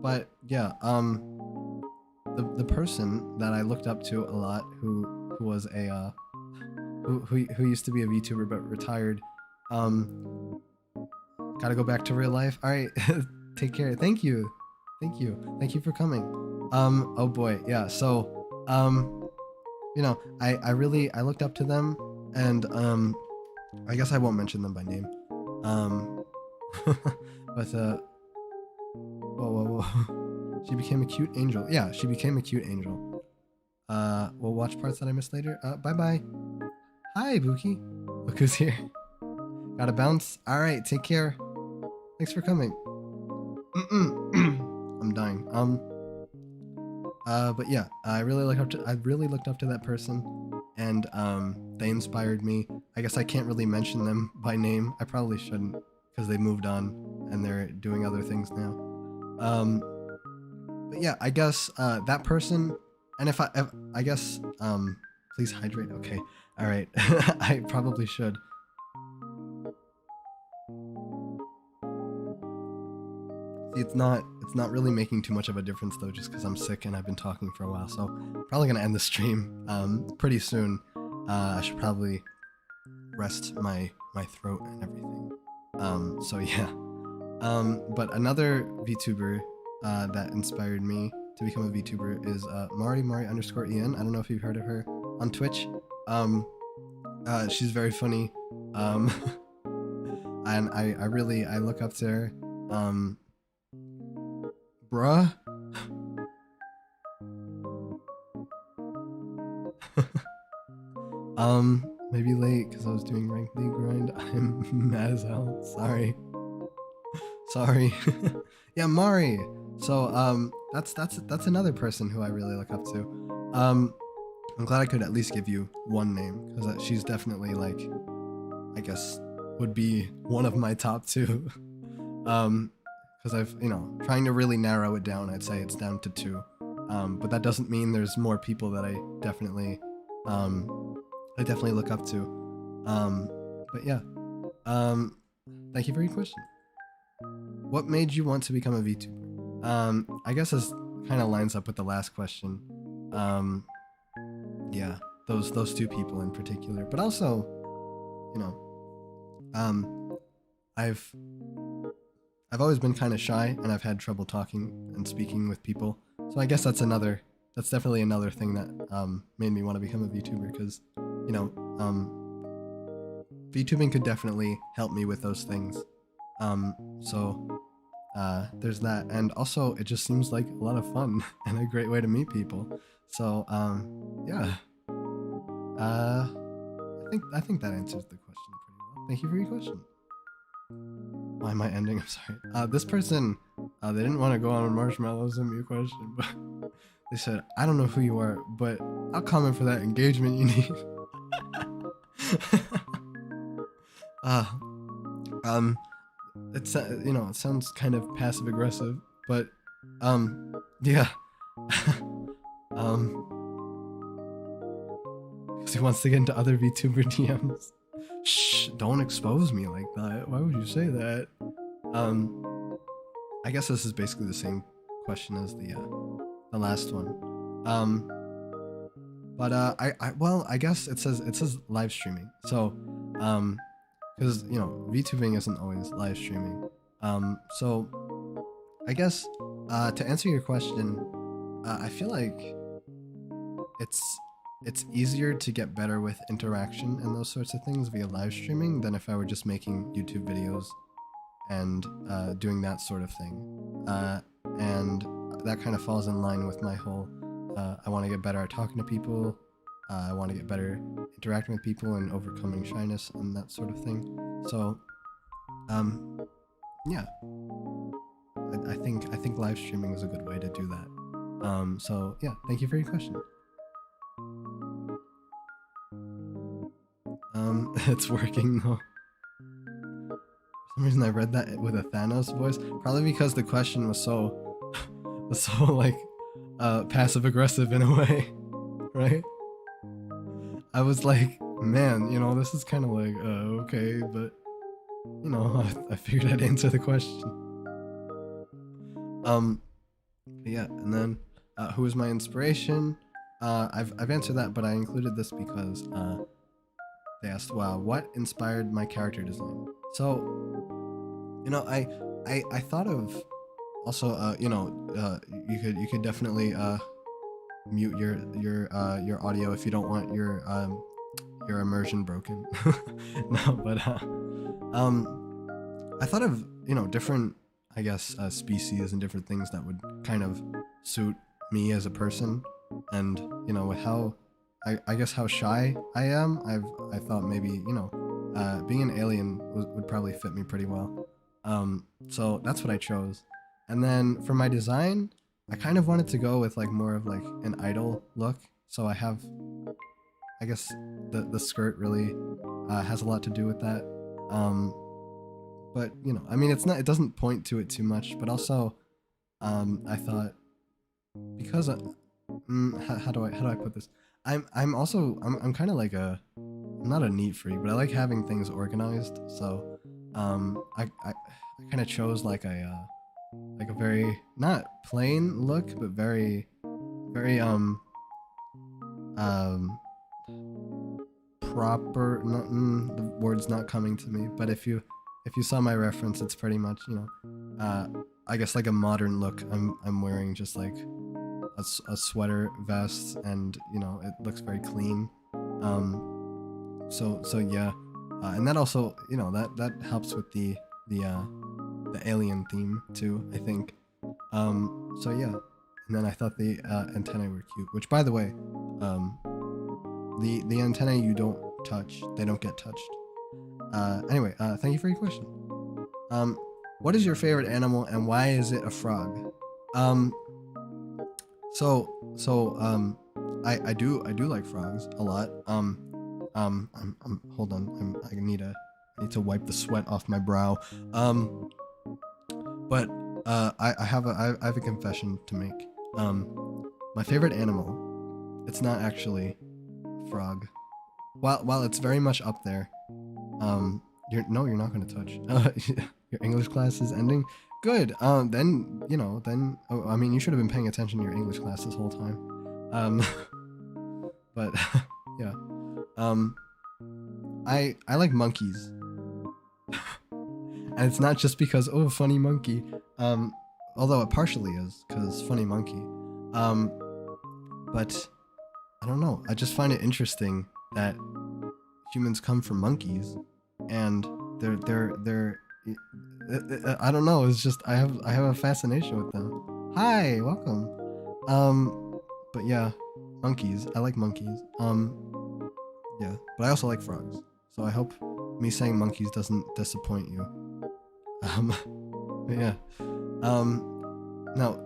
But yeah, the person that I looked up to a lot, who was a who used to be a VTuber but retired, gotta go back to real life. All right, take care. Thank you for coming. Oh boy, yeah. So you know, I looked up to them, and I guess I won't mention them by name. But whoa. She became a cute angel. Yeah, she became a cute angel. We'll watch parts that I missed later. Bye. Hi, Buki. Look who's here. Gotta bounce. All right, take care. Thanks for coming. I'm dying. But yeah, I really looked up to that person, and they inspired me. I guess I can't really mention them by name. I probably shouldn't, because they moved on and they're doing other things now. But yeah, I guess that person, and if I guess please hydrate. Okay, all right. I probably should. See, it's not really making too much of a difference though, just because I'm sick and I've been talking for a while. So probably gonna end the stream pretty soon. I should probably rest my throat and everything. So yeah. But another VTuber that inspired me to become a VTuber is Mari_en. I don't know if you've heard of her on Twitch. She's very funny. And I look up to her. Bruh. Maybe late because I was doing ranked league grind. I'm mad as hell. Sorry. Yeah, Mari. So that's another person who I really look up to. I'm glad I could at least give you one name, because she's definitely, like, I guess would be one of my top two. Because I've, trying to really narrow it down, I'd say it's down to two. But that doesn't mean there's more people that I definitely look up to. But yeah. Thank you for your question. What made you want to become a VTuber? I guess this kind of lines up with the last question. Yeah, those two people in particular, but also, I've always been kind of shy, and I've had trouble talking and speaking with people. So I guess that's definitely another thing that made me want to become a VTuber, because VTubing could definitely help me with those things. So there's that, and also it just seems like a lot of fun and a great way to meet people. So yeah, I think that answers the question pretty well. Thank you for your question. Why am I ending? I'm sorry. This person, they didn't want to go on Marshmallows and me a question, but they said, I don't know who you are, but I'll comment for that engagement you need. It's it sounds kind of passive aggressive, but yeah. because he wants to get into other VTuber DMs. Shh, don't expose me like that. Why would you say that? I guess this is basically the same question as the last one. I guess it says live streaming. So, because you know, VTubing isn't always live streaming. So I guess to answer your question, I feel like it's easier to get better with interaction and those sorts of things via live streaming than if I were just making YouTube videos and doing that sort of thing. And that kind of falls in line with my whole I want to get better at talking to people, I want to get better interacting with people and overcoming shyness and that sort of thing. So yeah, I think live streaming is a good way to do that. So yeah, thank you for your question. It's working though. For some reason I read that with a Thanos voice, probably because the question was so like passive aggressive in a way, right? I was like, man, you know, this is kind of like okay, but you know, I figured I'd answer the question. Yeah, and then who is my inspiration? I've answered that, but I included this because they asked, wow, what inspired my character design? So, you know, I thought of also, you know, you could definitely mute your audio if you don't want your immersion broken. No, but I thought of, you know, different, I guess, species and different things that would kind of suit me as a person, and you know, with how I guess how shy I am, I thought maybe, you know, being an alien would probably fit me pretty well. So that's what I chose. And then for my design, I kind of wanted to go with like more of like an idol look. So I have, I guess the skirt really has a lot to do with that. But you know, I mean, it doesn't point to it too much, but also I thought, because how do I put this? I'm kind of like I'm not a neat freak, but I like having things organized. So I kind of chose like a very not plain look, but very proper. The word's not coming to me, but if you saw my reference, it's pretty much, you know, I guess like a modern look. I'm wearing just like a sweater vest, and you know, it looks very clean. So yeah, and that also, you know, that helps with the alien theme too, I think. So yeah, and then I thought the antennae were cute, which, by the way, the antennae you don't touch, they don't get touched. Anyway, thank you for your question. What is your favorite animal and why is it a frog? I do like frogs a lot. Hold on, I need to wipe the sweat off my brow. But I have a confession to make. My favorite animal, it's not actually a frog. While it's very much up there. You're not gonna touch. Your English class is ending. Good. Then you know. Oh, I mean, you should have been paying attention to your English class this whole time. But yeah. I like monkeys. And it's not just because, oh, funny monkey. Although it partially is, because funny monkey. But I don't know. I just find it interesting that humans come from monkeys, and they're I don't know. It's just I have a fascination with them. Hi, welcome. But yeah, monkeys. I like monkeys. Yeah, but I also like frogs. So I hope me saying monkeys doesn't disappoint you. But yeah. Now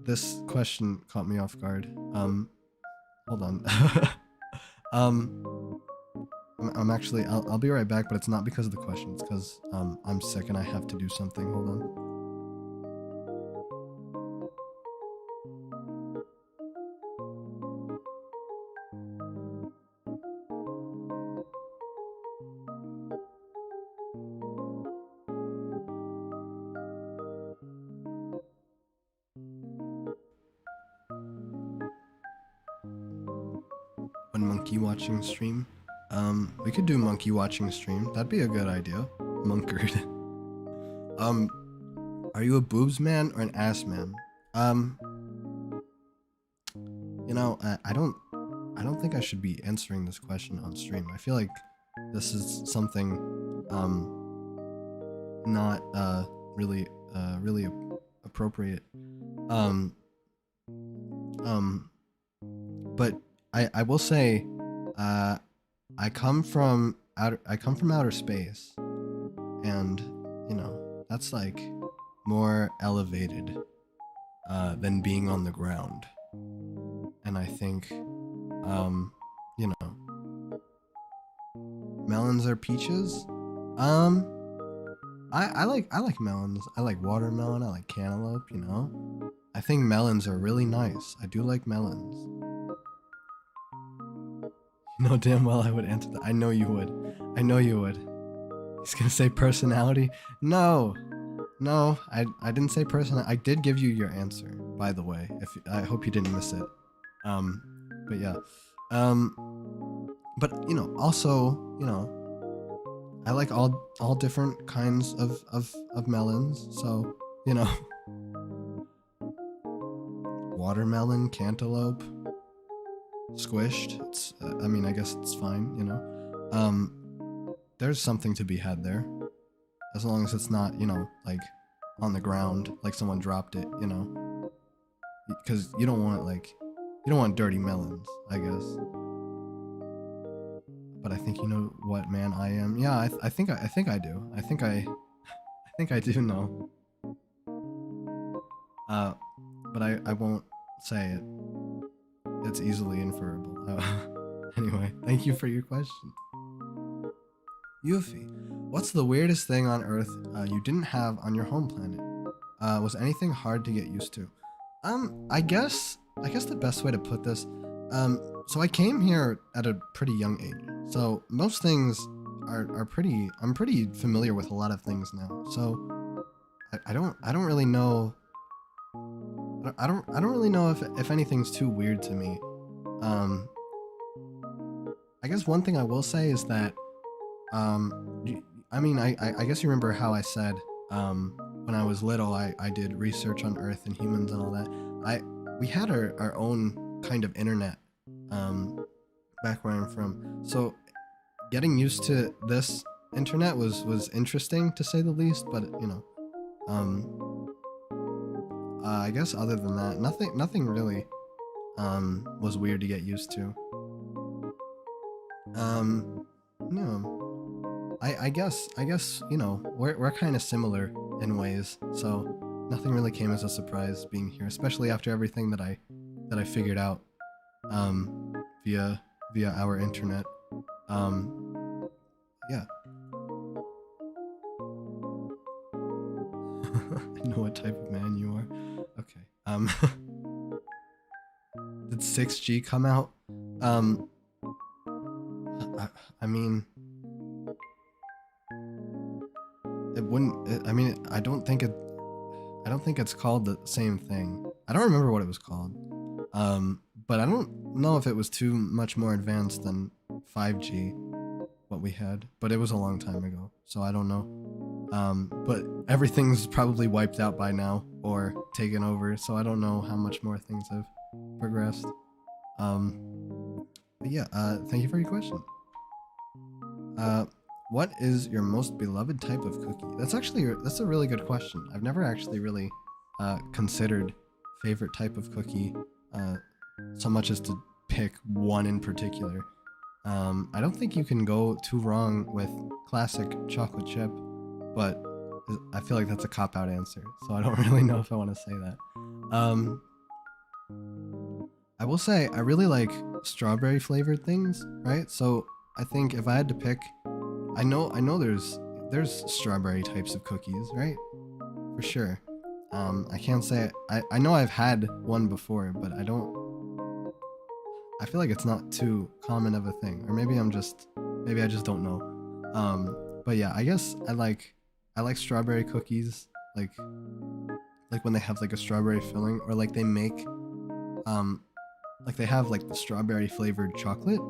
this question caught me off guard. Hold on. I'm actually, I'll be right back, but it's not because of the question. It's because I'm sick and I have to do something. Hold on. monkey watching stream. We could do monkey watching stream. That'd be a good idea. Monkard. Are you a boobs man or an ass man? You know, I don't think I should be answering this question on stream. I feel like this is something not really appropriate. But I will say I come from outer space, and you know, that's like more elevated than being on the ground. And I think you know, melons are peaches. I like melons. I like watermelon. I like cantaloupe, you know. I think melons are really nice. I do like melons. You know damn well I would answer that. I know you would. I know you would. He's gonna say personality? No. No, I didn't say personality. I did give you your answer, by the way. I hope you didn't miss it. But yeah. But you know, also, you know, I like all different kinds of melons, so, you know. Watermelon, cantaloupe, squished. It's, I mean, I guess it's fine, you know. There's something to be had there. As long as it's not, you know, like, on the ground, like someone dropped it, you know. Because you don't want, like, you don't want dirty melons, I guess. But I think you know what man I am. Yeah, I think I do. I think I do know. But I won't say it. It's easily inferable. Anyway, thank you for your question. Yuffie, what's the weirdest thing on Earth you didn't have on your home planet? Was anything hard to get used to? I guess the best way to put this, so I came here at a pretty young age, so most things are pretty, I'm pretty familiar with a lot of things now, so I don't really know, I don't really know if anything's too weird to me. I guess one thing I will say is that, I mean, I guess you remember how I said, when I was little, I did research on Earth and humans and all that. We had our own kind of internet, back where I'm from. So getting used to this internet was interesting, to say the least, but you know, I guess other than that, nothing really, was weird to get used to. No, I guess, you know, we're kind of similar in ways, so nothing really came as a surprise being here, especially after everything that I figured out, via our internet. Yeah. I know what type of man you are. Okay. Did 6G come out? I mean, it wouldn't. I mean, I don't think it's called the same thing. I don't remember what it was called. But I don't know if it was too much more advanced than 5G, what we had. But it was a long time ago, so I don't know. But everything's probably wiped out by now or taken over, so I don't know how much more things have progressed. But yeah, thank you for your question. What is your most beloved type of cookie? That's a really good question. I've never actually really considered favorite type of cookie so much as to pick one in particular. I don't think you can go too wrong with classic chocolate chip, but I feel like that's a cop-out answer, so I don't really know if I want to say that. I will say I really like strawberry flavored things, right? So I think if I had to pick, I know there's strawberry types of cookies, right? For sure. I can't say I know I've had one before, but I feel like it's not too common of a thing, or maybe I just don't know. But yeah, I guess I like strawberry cookies, like when they have like a strawberry filling, or like they make like they have like the strawberry flavored chocolate,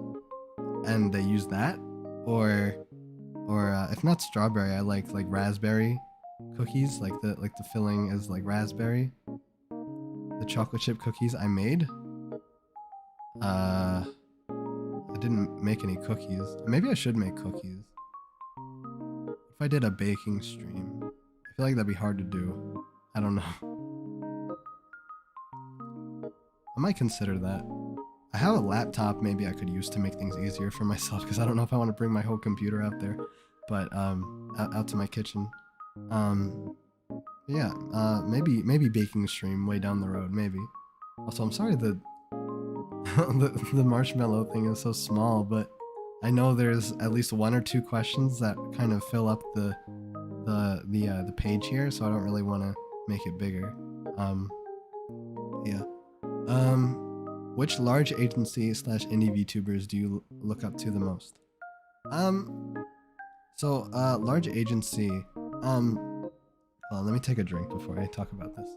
and they use that, or if not strawberry, I like raspberry cookies, like the filling is like raspberry. The chocolate chip cookies I made. I didn't make any cookies. Maybe I should make cookies. If I did a baking stream, I feel like that'd be hard to do. I don't know. I might consider that. I have a laptop maybe I could use to make things easier for myself, because I don't know if I want to bring my whole computer out there, but out to my kitchen. Yeah, maybe baking stream way down the road, maybe. Also, I'm sorry the the marshmallow thing is so small, but I know there's at least 1 or 2 questions that kind of fill up the page here, so I don't really want to make it bigger. Yeah. Which large agency / indie VTubers do you look up to the most? So large agency. Well, let me take a drink before I talk about this.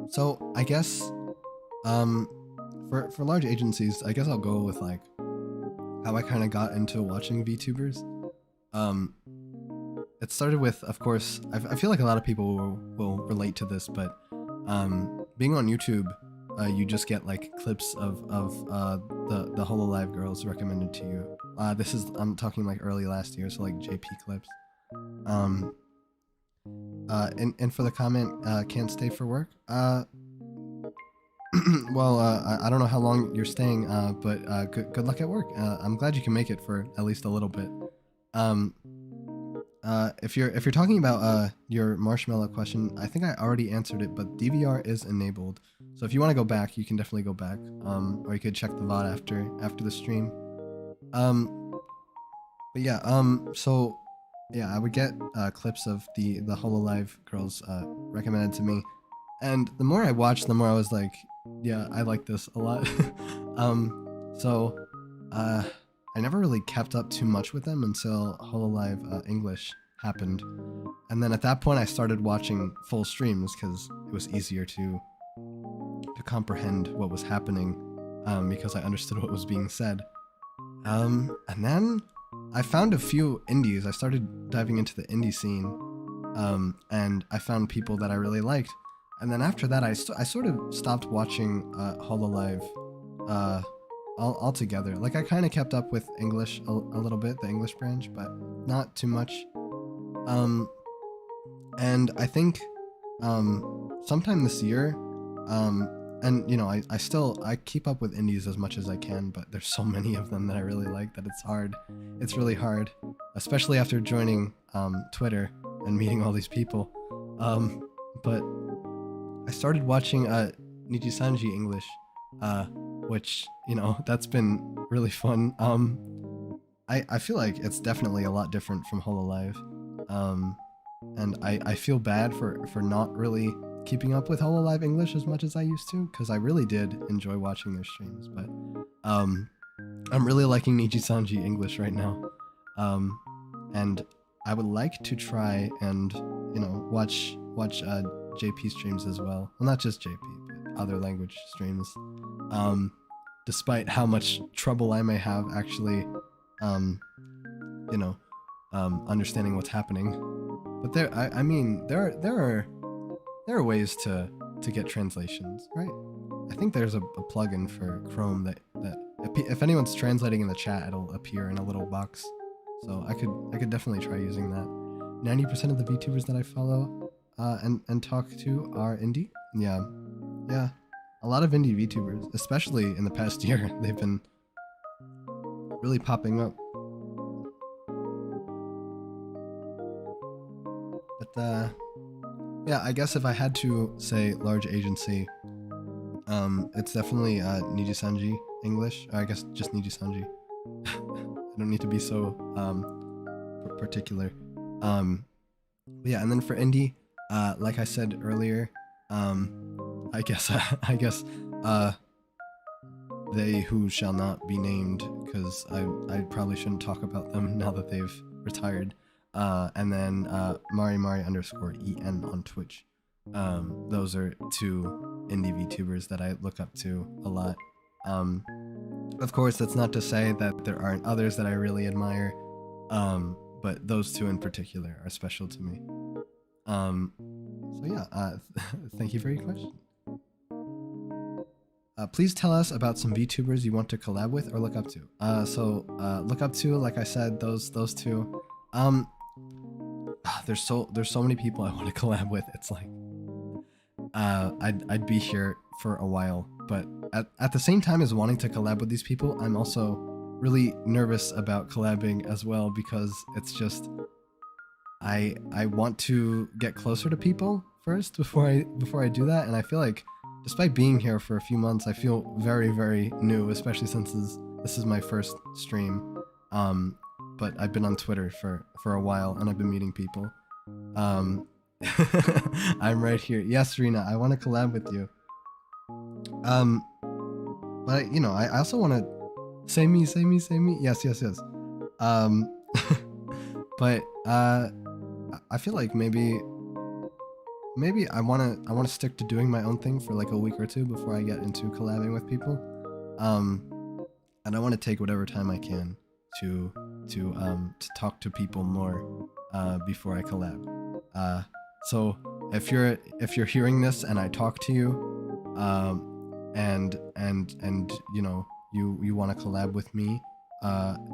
So I guess, for large agencies, I guess I'll go with like how I kind of got into watching VTubers. It started with, of course, I feel like a lot of people will relate to this, but being on YouTube, you just get like clips of the Hololive girls recommended to you. I'm talking like early last year, so like JP clips. And for the comment, can't stay for work. Well, I don't know how long you're staying, but good luck at work. I'm glad you can make it for at least a little bit. If you're talking about your marshmallow question, I think I already answered it, but DVR is enabled. So if you want to go back, you can definitely go back. Or you could check the VOD after the stream. But yeah, so yeah, I would get clips of the Hololive girls recommended to me, and the more I watched, the more I was like, yeah, I like this a lot. So I never really kept up too much with them until Hololive English happened, and then at that point I started watching full streams because it was easier to comprehend what was happening, because I understood what was being said. And then I found a few indies. I started diving into the indie scene, and I found people that I really liked. And then after that, I sort of stopped watching Hololive altogether. Like, I kind of kept up with English a little bit, the English branch, but not too much. And I think sometime this year, and you know, I keep up with indies as much as I can, but there's so many of them that I really like that it's hard. It's really hard, especially after joining Twitter and meeting all these people. But I started watching Nijisanji English, which, you know, that's been really fun. I feel like it's definitely a lot different from Hololive, and I feel bad for not really keeping up with Hololive English as much as I used to, because I really did enjoy watching their streams, but I'm really liking Nijisanji English right now, and I would like to try and, you know, watch JP streams as well. Well, not just JP, but other language streams, despite how much trouble I may have actually, you know, understanding what's happening. But I mean, there are ways to get translations, right? I think there's a plugin for Chrome that if anyone's translating in the chat, it'll appear in a little box. So I could definitely try using that. 90% of the VTubers that I follow and talk to are indie. Yeah, a lot of indie VTubers, especially in the past year, they've been really popping up. But yeah, I guess if I had to say large agency, it's definitely Nijisanji English. Or I guess just Nijisanji. I don't need to be so particular. Yeah, and then for indie, like I said earlier, I guess they who shall not be named, because I probably shouldn't talk about them now that they've retired. And then Mari _EN on Twitch. Those are 2 indie VTubers that I look up to a lot. Of course, that's not to say that there aren't others that I really admire, but those 2 in particular are special to me. So yeah, thank you for your question. Please tell us about some VTubers you want to collab with or look up to. Look up to, like I said, those 2. There's so many people I want to collab with. It's like I'd be here for a while, but at the same time as wanting to collab with these people, I'm also really nervous about collabing as well, because it's just I want to get closer to people first before I do that, and I feel like despite being here for a few months, I feel very, very new, especially since this is my first stream. But I've been on Twitter for a while, and I've been meeting people. I'm right here. Yes, Rena, I want to collab with you. But you know, I also want to say me. Yes. But I feel like maybe I want to stick to doing my own thing for like a week or 2 before I get into collabing with people. And I want to take whatever time I can to talk to people more before I collab. So if you're hearing this and I talk to you, and you know you want to collab with me,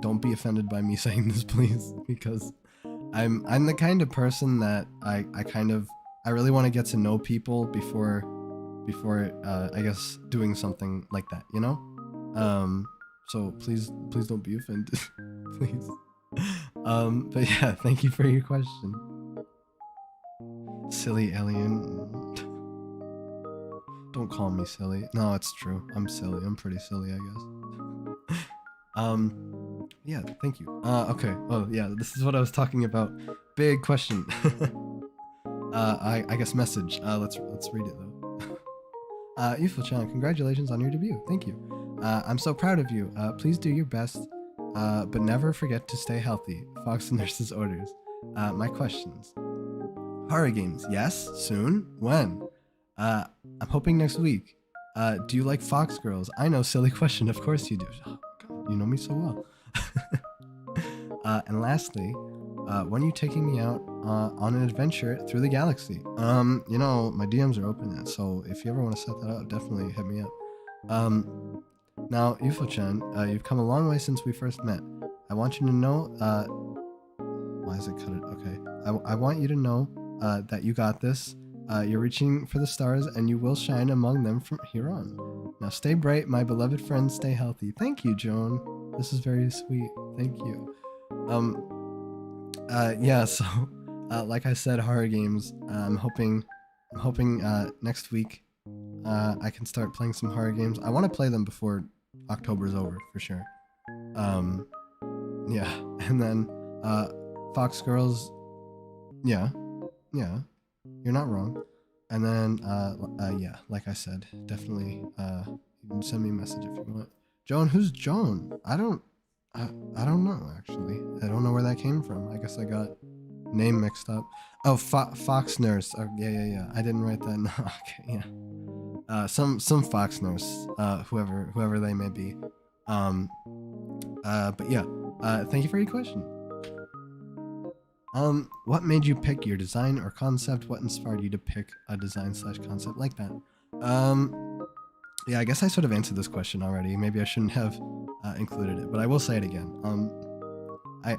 don't be offended by me saying this, please, because I'm the kind of person that I really want to get to know people before I guess doing something like that, you know? So please don't be offended. Please. But yeah, thank you for your question. Silly alien. Don't call me silly. No, it's true. I'm silly. I'm pretty silly, I guess. Yeah, thank you. Okay. Oh yeah, this is what I was talking about. Big question. I guess message. Let's read it though. Yufou-chan, congratulations on your debut. Thank you. I'm so proud of you. Please do your best, but never forget to stay healthy. Fox Nurse's orders. My questions. Horror games, yes? Soon? When? I'm hoping next week. Do you like Fox Girls? I know, silly question. Of course you do. Oh, God, you know me so well. And lastly, when are you taking me out on an adventure through the galaxy? You know, my DMs are open, so if you ever want to set that up, definitely hit me up. Now, Yufou-chan, you've come a long way since we first met. I want you to know, why is it cut it? Okay. I want you to know that you got this. You're reaching for the stars, and you will shine among them from here on. Now stay bright, my beloved friends, stay healthy. Thank you, Joan. This is very sweet. Thank you. Yeah, so, like I said, horror games. I'm hoping next week I can start playing some horror games. I want to play them before October's over, for sure. Yeah, and then, Fox Girls, yeah, you're not wrong. And then, yeah, like I said, definitely, you can send me a message if you want. Joan, who's Joan? I don't know, actually. I don't know where that came from. I guess I got name mixed up. Oh, Fox Nurse. Oh, yeah. I didn't write that. No, okay, yeah. Some Fox Nurse, whoever they may be. But yeah, thank you for your question. What made you pick your design or concept? What inspired you to pick a design/concept like that? Yeah, I guess I sort of answered this question already. Maybe I shouldn't have included it, but I will say it again. I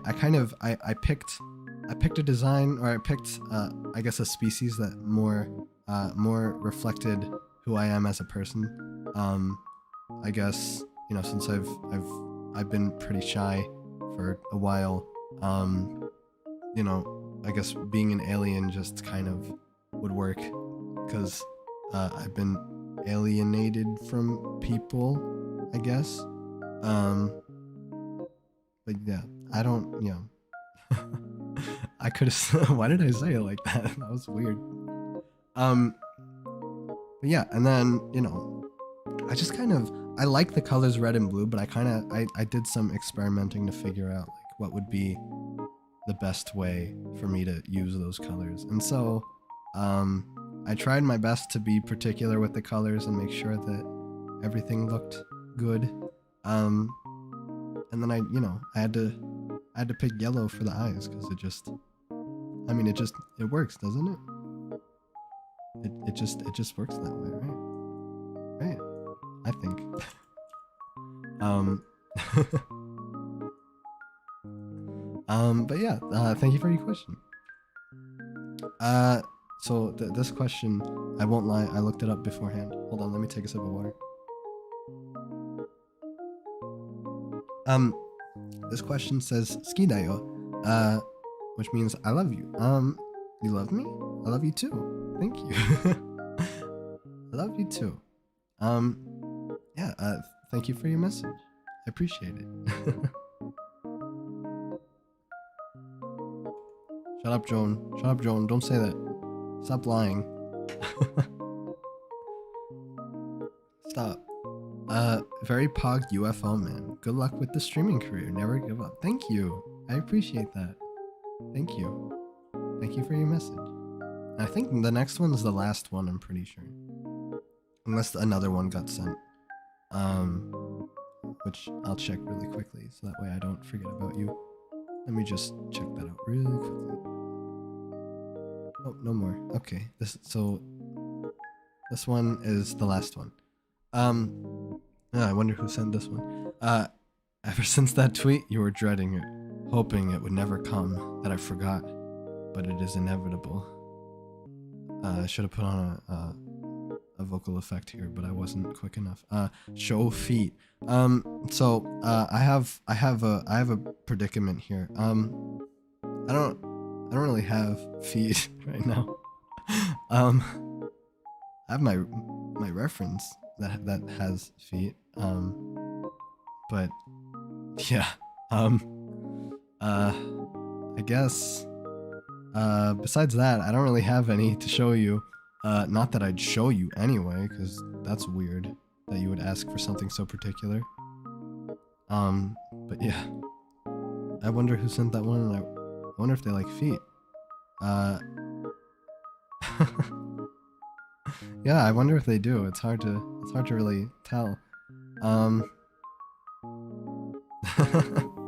picked a design, or I picked I guess a species that more reflected who I am as a person. I guess, you know, since I've been pretty shy for a while, you know, I guess being an alien just kind of would work, because I've been alienated from people, I guess. But yeah, I don't, you know, I could have, why did I say it like that? That was weird. But yeah, and then, you know, I just kind of, I like the colors red and blue, but I did some experimenting to figure out like what would be the best way for me to use those colors. And so I tried my best to be particular with the colors and make sure that everything looked good. And then I had to pick yellow for the eyes because it works, doesn't it? It just works that way, right? Right, I think. But yeah, thank you for your question. So this question, I won't lie, I looked it up beforehand. Hold on, let me take a sip of water. This question says "ski da yo," which means I love you. You love me? I love you too. Thank you. I love you too. Yeah. Thank you for your message. I appreciate it. Shut up, Joan. Shut up, Joan. Don't say that. Stop lying. Stop. Very pog UFO man. Good luck with the streaming career. Never give up. Thank you. I appreciate that. Thank you. Thank you for your message. I think the next one's the last one, I'm pretty sure. Unless another one got sent. Which I'll check really quickly so that way I don't forget about you. Let me just check that out really quickly. Oh, no more. Okay. This one is the last one. I wonder who sent this one. Ever since that tweet, you were dreading it, hoping it would never come, that I forgot, but it is inevitable. I should have put on a vocal effect here, but I wasn't quick enough. Show feet. So I have a predicament here. I don't really have feet right now. I have my reference that has feet. But yeah. I guess besides that, I don't really have any to show you. Not that I'd show you anyway, because that's weird that you would ask for something so particular. But yeah. I wonder who sent that one, and I wonder if they like feet. Yeah, I wonder if they do. It's hard to really tell. But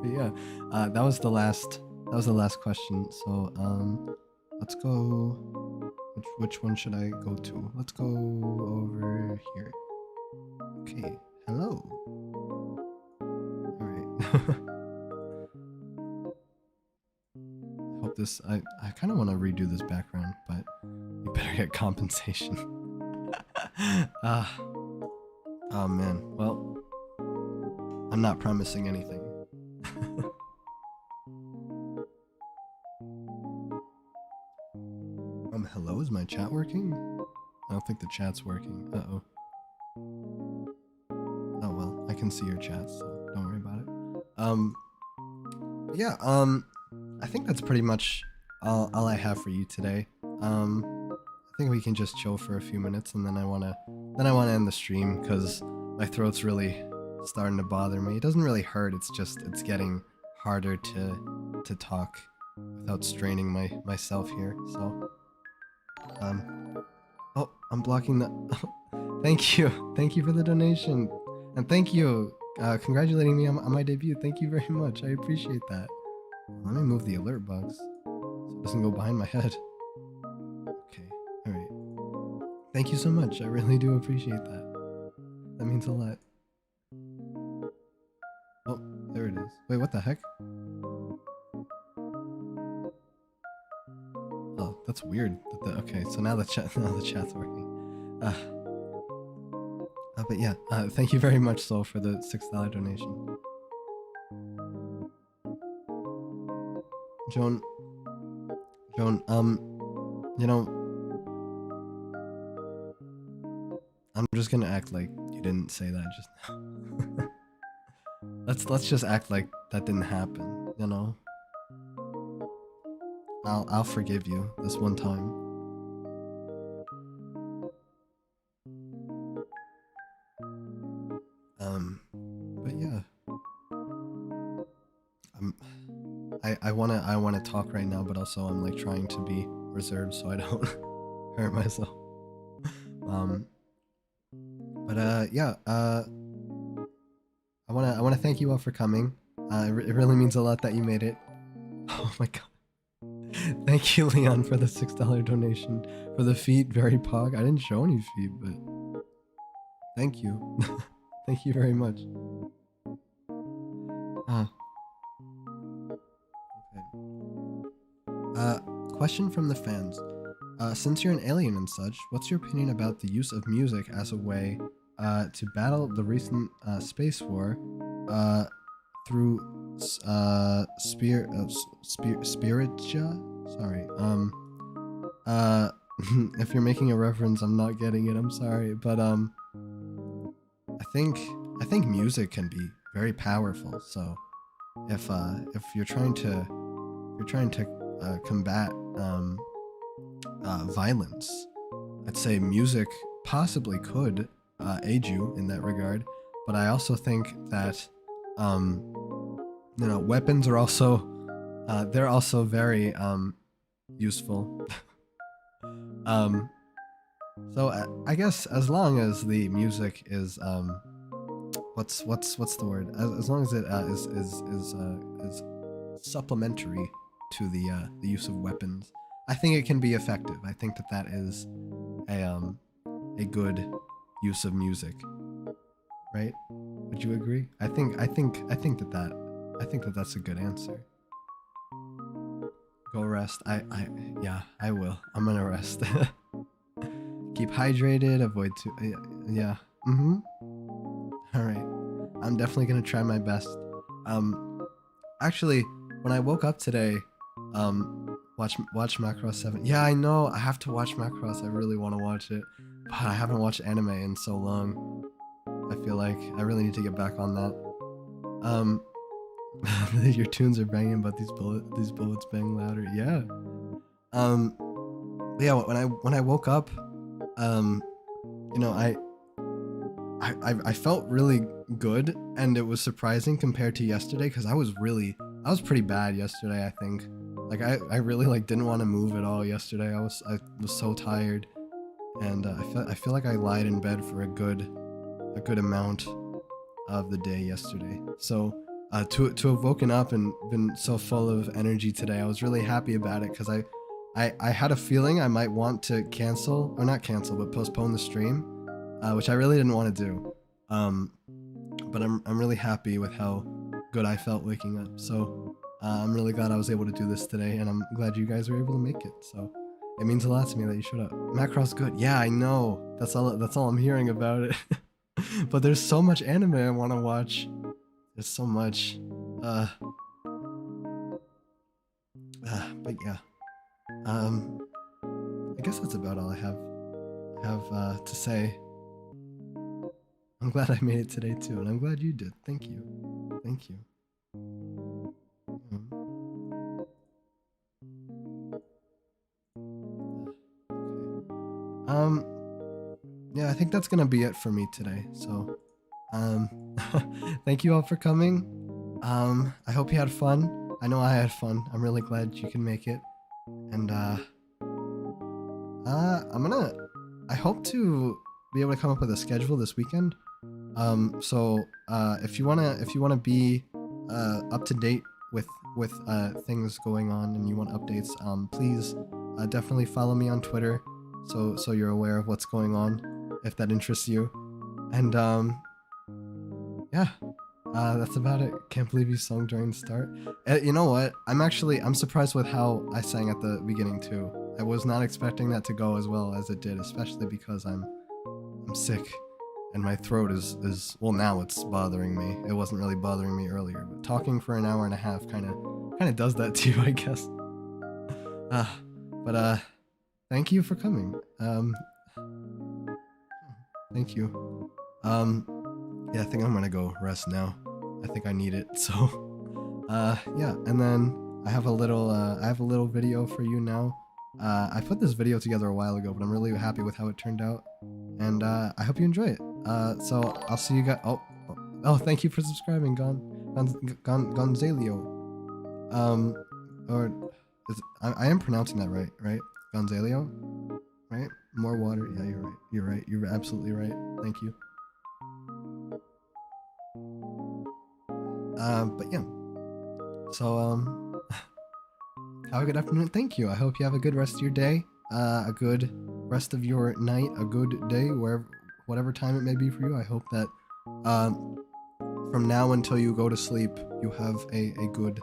yeah, that was the last question. So let's go. Which one should I go to? Let's go over here. Okay. Hello. All right. Hope this. I kind of want to redo this background, but you better get compensation. Oh man. Well, I'm not promising anything. Hello, is my chat working? I don't think the chat's working. Uh-oh. Oh well, I can see your chat, so don't worry about it. Yeah, I think that's pretty much all I have for you today. I think we can just chill for a few minutes, and then I wanna end the stream because my throat's really starting to bother me. It doesn't really hurt. It's getting harder to talk without straining myself here. So, oh, I'm blocking the. Thank you for the donation, and thank you, congratulating me on my debut. Thank you very much. I appreciate that. Let me move the alert box so it doesn't go behind my head. Okay, all right. Thank you so much. I really do appreciate that. That means a lot. Oh, there it is. Wait, what the heck? Oh, that's weird. Okay, so now the chat's working. But yeah, thank you very much, Soul, for the $6 donation. Joan, you know, I'm just gonna act like you didn't say that just now. Let's just act like that didn't happen, you know? I'll forgive you this one time. But yeah. wanna talk right now, but also I'm like trying to be reserved so I don't hurt myself. Yeah. I wanna thank you all for coming. It really means a lot that you made it. Oh my god. Thank you, Leon, for the $6 donation. For the feet, very pog. I didn't show any feet, but thank you. Thank you very much. Okay. Question from the fans. Since you're an alien and such, what's your opinion about the use of music as a way to battle the recent space war through spiritia? Sorry. If you're making a reference, I'm not getting it. I'm sorry, but I think music can be very powerful. So if you're trying to combat violence, I'd say music possibly could aid you in that regard. But I also think that weapons are also they're also very useful. So I guess as long as the music is what's the word? As long as it is supplementary to the use of weapons, I think it can be effective. I think that is a good use of music, right? Would you agree? I think that's a good answer. Go rest. Yeah, I will. I'm gonna rest. Keep hydrated, avoid yeah. Alright. I'm definitely gonna try my best. Actually, when I woke up today, watch Macross 7. Yeah, I know, I have to watch Macross. I really want to watch it. But I haven't watched anime in so long. I feel like I really need to get back on that. Your tunes are banging, but these bullets bang louder. Yeah. Yeah. When I woke up, I felt really good, and it was surprising compared to yesterday because I was pretty bad yesterday. I think, like, I really like didn't want to move at all yesterday. I was so tired, and I feel like I lied in bed for a good amount of the day yesterday. So. To have woken up and been so full of energy today, I was really happy about it because I had a feeling I might want to postpone the stream, which I really didn't want to do. But I'm really happy with how good I felt waking up. So I'm really glad I was able to do this today, and I'm glad you guys were able to make it. So it means a lot to me that you showed up. Macross good. Yeah, I know. That's all I'm hearing about it. But there's so much anime I want to watch. There's so much, but yeah, I guess that's about all I have to say. I'm glad I made it today too, and I'm glad you did. Thank you. Yeah, I think that's gonna be it for me today. So, thank you all for coming. I hope you had fun. I know I had fun. I'm really glad you can make it. And I hope to be able to come up with a schedule this weekend. So if you wanna be up to date with things going on and you want updates, please definitely follow me on Twitter so you're aware of what's going on if that interests you. And yeah, that's about it. Can't believe you sung during the start. You know what? I'm surprised with how I sang at the beginning too. I was not expecting that to go as well as it did, especially because I'm sick and my throat is well, now it's bothering me. It wasn't really bothering me earlier, but talking for an hour and a half kind of does that to you, I guess. But thank you for coming. Thank you. Yeah, I think I'm gonna go rest now. I think I need it. So, yeah, and then I have a little video for you now. I put this video together a while ago, but I'm really happy with how it turned out, and I hope you enjoy it. So I'll see you guys. Oh, thank you for subscribing, Gonzalio. or I am pronouncing that right, right? Gonzaleo, right? More water. Yeah, you're right. You're right. You're absolutely right. Thank you. But yeah. So have a good afternoon. Thank you. I hope you have a good rest of your day. A good rest of your night. A good day, wherever, whatever time it may be for you. I hope that from now until you go to sleep, you have a good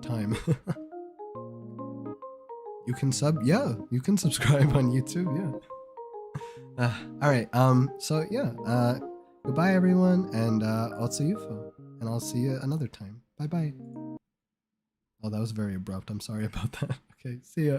time. You can you can subscribe on YouTube, yeah. Alright, so yeah, goodbye everyone, and I'll see you, and I'll see you another time. Bye bye. Oh, that was very abrupt. I'm sorry about that. Okay, see ya.